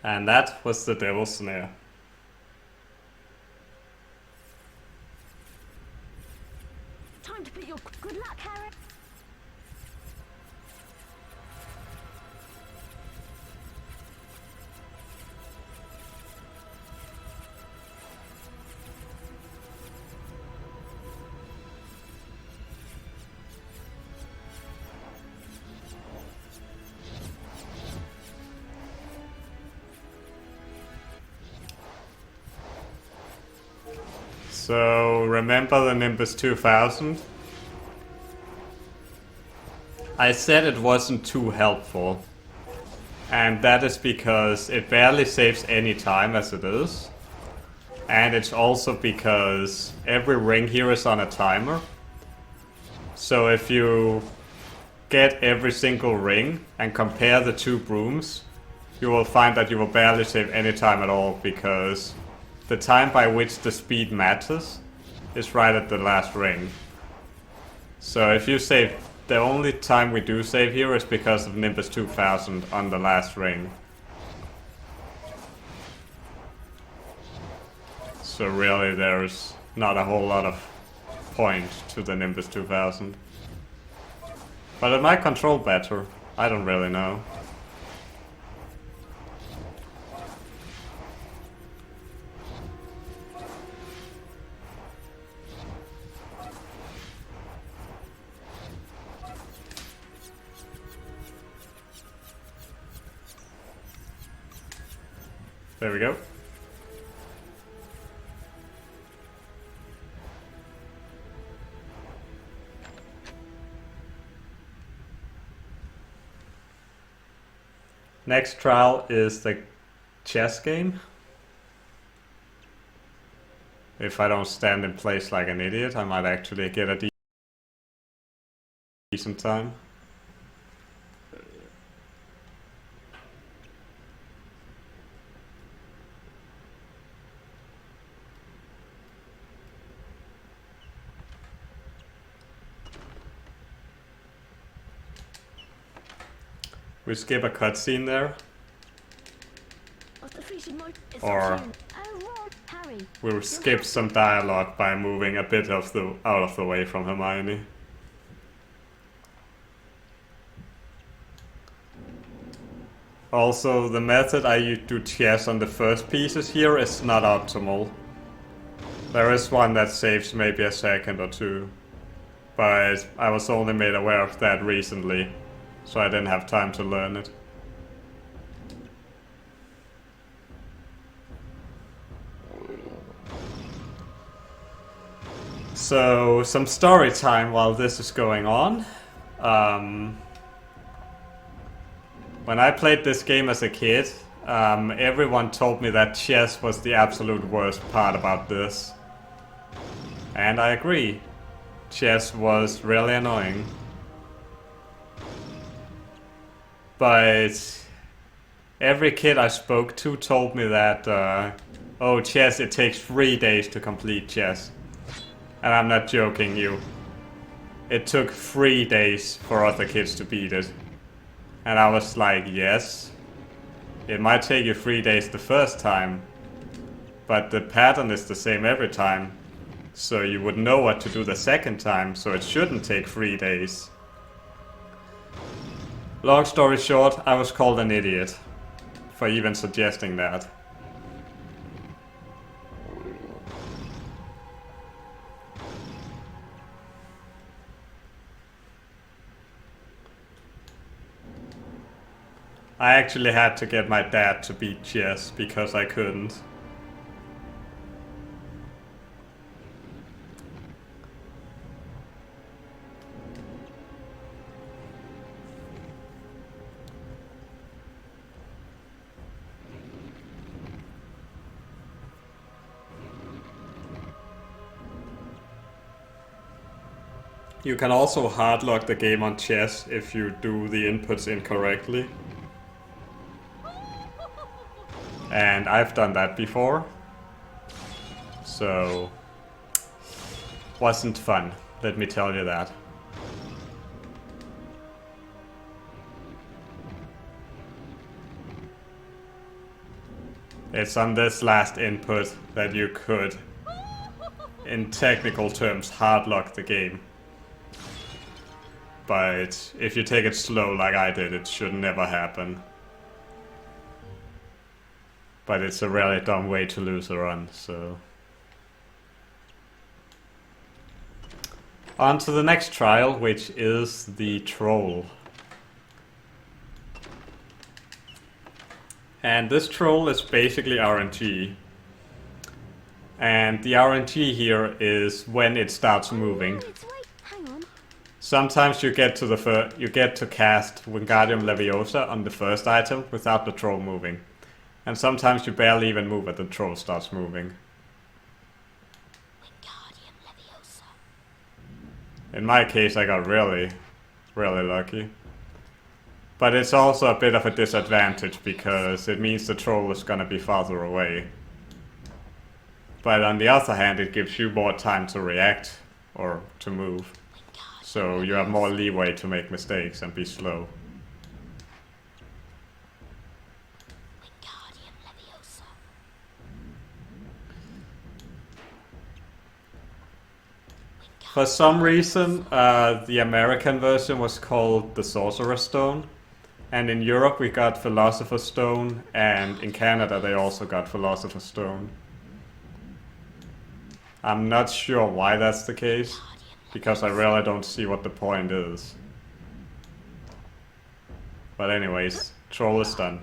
And that was the Devil's Snare. Time to put your good luck, Harry. So remember the Nimbus 2000? I said it wasn't too helpful. And that is because it barely saves any time as it is. And it's also because every ring here is on a timer. So if you get every single ring and compare the two brooms, you will find that you will barely save any time at all, because the time by which the speed matters is right at the last ring. So if you save, the only time we do save here is because of Nimbus 2000 on the last ring. So really there's not a whole lot of point to the Nimbus 2000. But it might control better, I don't really know. There we go. Next trial is the chess game. If I don't stand in place like an idiot, I might actually get a decent time. We skip a cutscene there. Or we'll skip some dialogue by moving a bit of the out of the way from Hermione. Also, the method I do chess on the first pieces here is not optimal. There is one that saves maybe a second or two, but I was only made aware of that recently, so I didn't have time to learn it. So, some story time while this is going on. When I played this game as a kid, everyone told me that chess was the absolute worst part about this. And I agree. Chess was really annoying. But every kid I spoke to told me that, oh, chess, it takes 3 days to complete chess. And I'm not joking you. It took 3 days for other kids to beat it. And I was like, yes, it might take you 3 days the first time, but the pattern is the same every time. So you would know what to do the second time, so it shouldn't take 3 days. Long story short, I was called an idiot for even suggesting that. I actually had to get my dad to beat chess because I couldn't. You can also hardlock the game on chess if you do the inputs incorrectly. And I've done that before. So, wasn't fun, let me tell you that. It's on this last input that you could, in technical terms, hardlock the game. But if you take it slow like I did, it should never happen. But it's a really dumb way to lose a run, so... On to the next trial, which is the troll. And this troll is basically RNG. And the RNG here is when it starts moving. Hang on. sometimes you get to cast Wingardium Leviosa on the first item without the troll moving. And sometimes you barely even move and the troll starts moving. Wingardium Leviosa. In my case, I got really lucky. But it's also a bit of a disadvantage because it means the troll is gonna be farther away. But on the other hand, it gives you more time to react or to move. So you have more leeway to make mistakes and be slow. Wingardium Leviosa. For some reason, the American version was called the Sorcerer's Stone. And in Europe we got Philosopher's Stone, and in Canada they also got Philosopher's Stone. I'm not sure why that's the case, because I really don't see what the point is. But anyways, troll is done.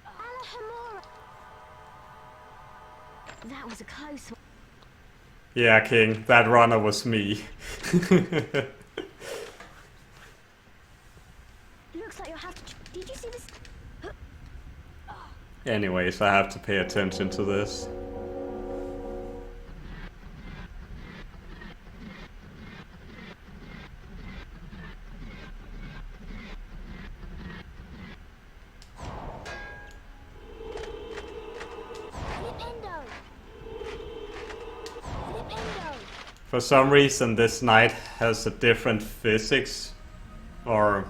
Alahimora. That was a close one. Yeah, King, that runner was me. Looks like you'll have to. Did you see this? Anyways, I have to pay attention to this. Flipendo. Flipendo. For some reason this knight has a different physics, or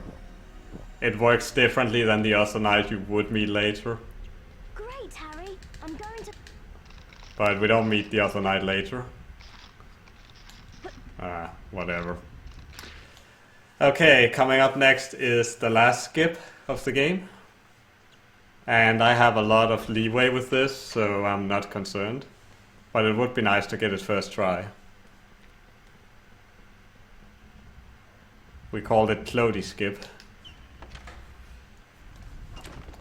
it works differently than the other knight you would meet later. Great, Harry. I'm going to. But we don't meet the other knight later. Whatever. Okay, coming up next is the last skip of the game. And I have a lot of leeway with this, so I'm not concerned. But it would be nice to get it first try. We called it Clody Skip.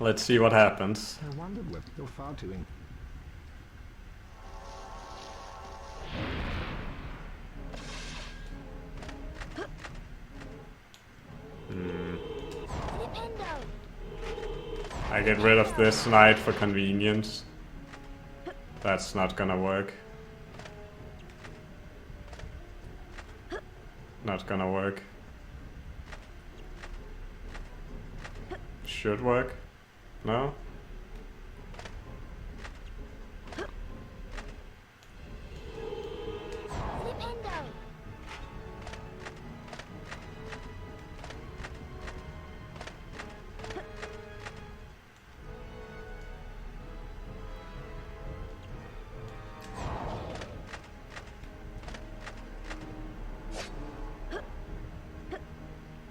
Let's see what happens. I wondered whether you're far too in. Flipendo. I get rid of this knight for convenience. That's not gonna work. Not gonna work. Should work. No? Flipendo.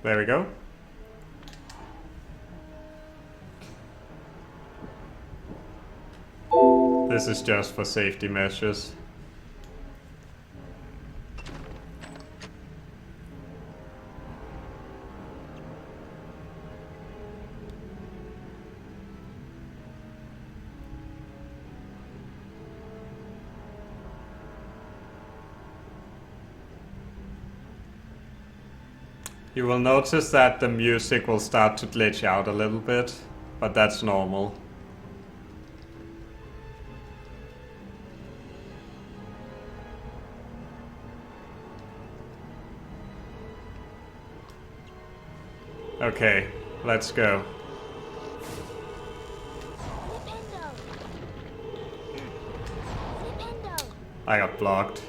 There we go. This is just for safety measures. You will notice that the music will start to glitch out a little bit, but that's normal. Okay, let's go. Flipendo. Flipendo. I got blocked.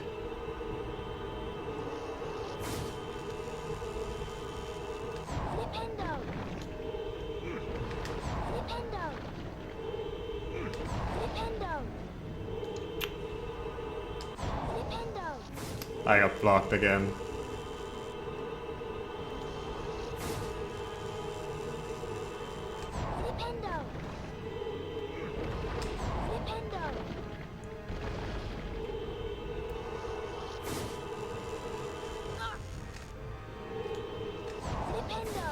Flipendo. Flipendo. Flipendo. Flipendo. I got blocked again. Flipendo. Flipendo. Flipendo.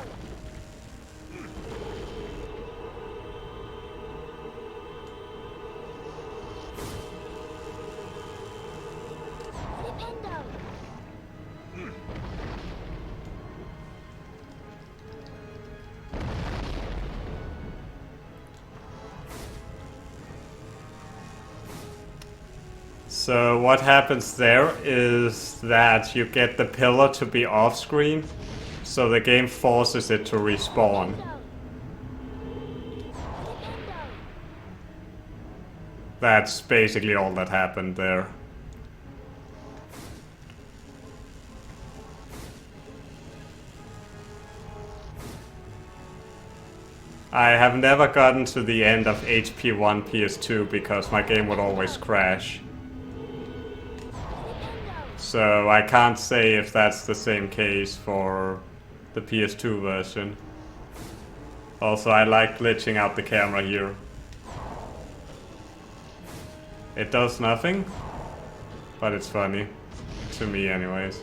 So what happens there is that you get the pillar to be off screen, so the game forces it to respawn. That's basically all that happened there. I have never gotten to the end of HP1 PS2 because my game would always crash. So I can't say if that's the same case for the PS2 version. Also, I like glitching out the camera here. It does nothing, but it's funny. To me anyways.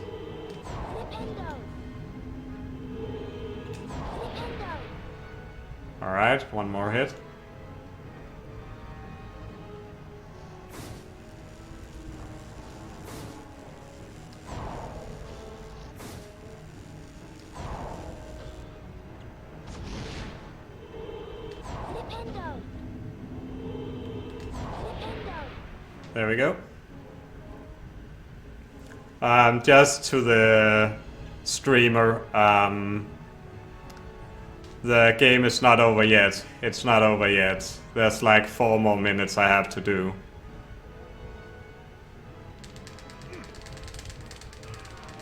Alright, one more hit. There we go. Just to the streamer, the game is not over yet. It's not over yet. There's like 4 more minutes I have to do.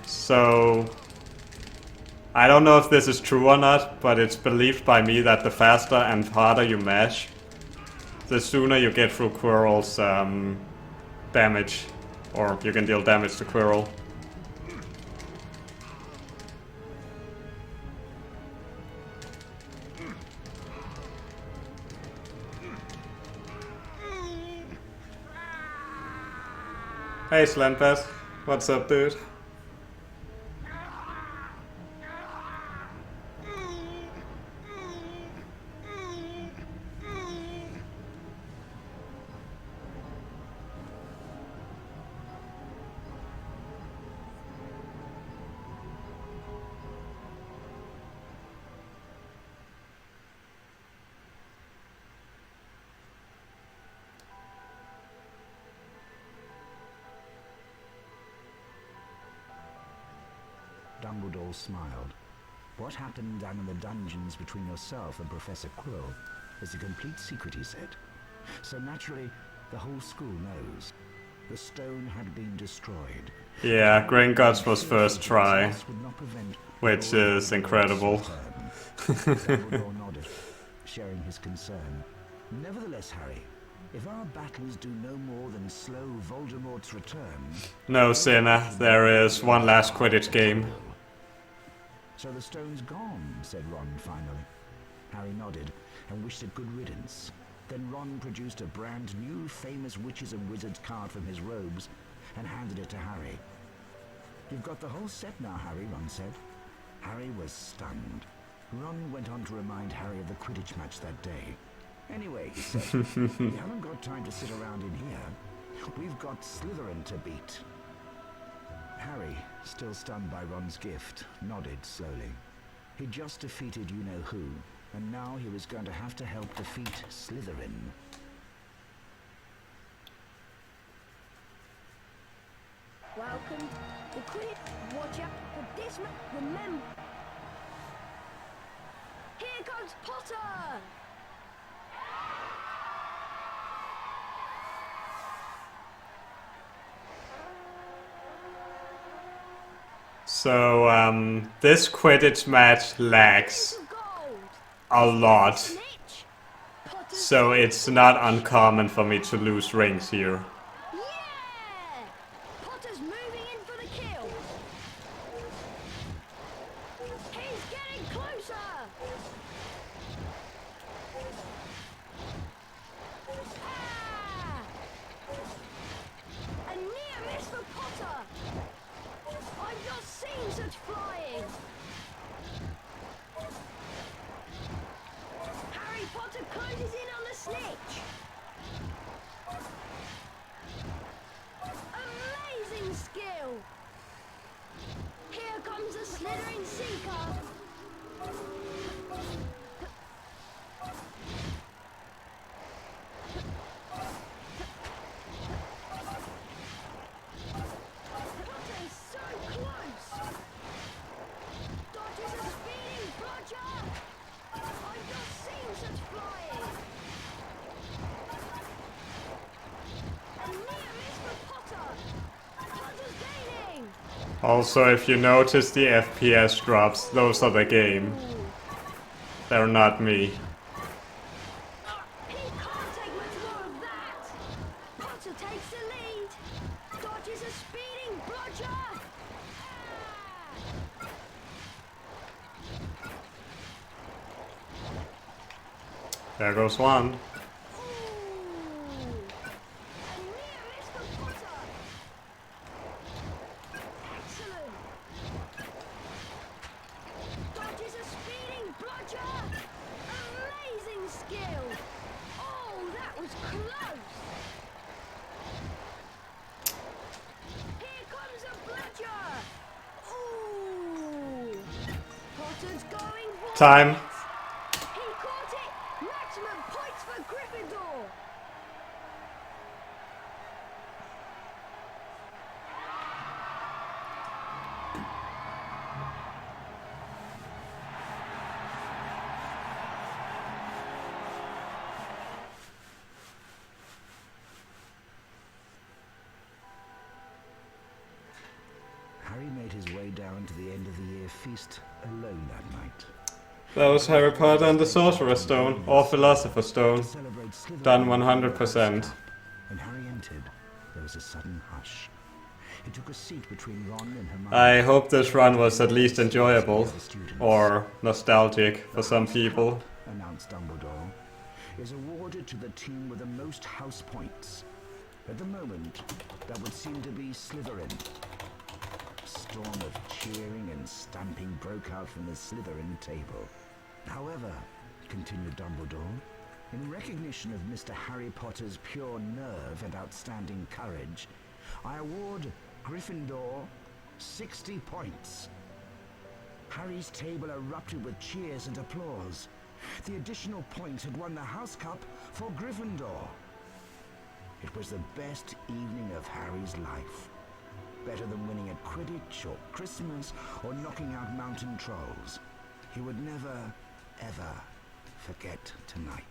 So, I don't know if this is true or not, but it's believed by me that the faster and harder you mash, the sooner you get through Quirrell's damage, or you can deal damage to Quirrell. Hey Slenpass, what's up dude? Dumbledore smiled. What happened down in the dungeons between yourself and Professor Quirrell is a complete secret, he said. So naturally, the whole school knows. The stone had been destroyed. Yeah, Gringotts was first try, which is incredible. Dumbledore nodded, sharing his concern. Nevertheless, Harry, if our battles do no more than slow Voldemort's return... No, Senna, there is one last Quidditch game. So the stone's gone, said Ron finally. Harry nodded and wished it good riddance. Then Ron produced a brand new famous witches and wizards card from his robes and handed it to Harry. You've got the whole set now, Harry, Ron said. Harry was stunned. Ron went on to remind Harry of the Quidditch match that day. Anyway, he said, we haven't got time to sit around in here. We've got Slytherin to beat. Harry, still stunned by Ron's gift, nodded slowly. He'd just defeated you-know-who, and now he was going to have to help defeat Slytherin. Welcome to Quidditch. Watch out for this. Remember. Here comes Potter! So, this Quidditch match lags a lot. So it's not uncommon for me to lose rings here. Yeah! Potter's moving in for the kill. He's getting closer. Ah! A near miss for Potter. I've not seen such flying. Harry Potter closes in on the snitch. Amazing skill. Here comes the Slytherin Seeker. Also, if you notice the FPS drops, those are the game. They're not me. He can't take much more of that. Potter takes the lead. Dodges a speeding bludger. There goes one. A near miss for Potter. Excellent. Dodges a speeding bludger. Amazing skill. Oh, that was close. Here comes a bludger. Ooh. Potter's going for Time. it. He caught it. Maximum points for Gryffindor. Harry made his way down to the end of the year feast alone that night. That was Harry Potter and the Sorcerer's Stone, or Philosopher's Stone. To celebrate Slytherin Done winning the 100%. Cup. When Harry entered, there was a sudden hush. He took a seat between Ron and Hermione. I hope this run was at least enjoyable, or nostalgic for some people. Announced Dumbledore, is awarded to the team with the most house points. At the moment, that would seem to be Slytherin. A storm of cheering and stamping broke out from the Slytherin table. However, continued Dumbledore, in recognition of Mr. Harry Potter's pure nerve and outstanding courage, I award Gryffindor 60 points. Harry's table erupted with cheers and applause. The additional point had won the House Cup for Gryffindor. It was the best evening of Harry's life. Better than winning at Quidditch or Christmas or knocking out mountain trolls. He would never, ever forget tonight.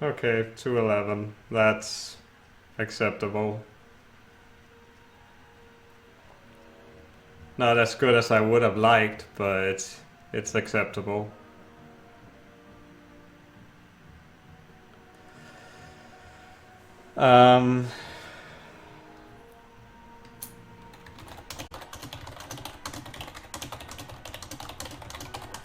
Okay, 211. That's acceptable. Not as good as I would have liked, but it's acceptable.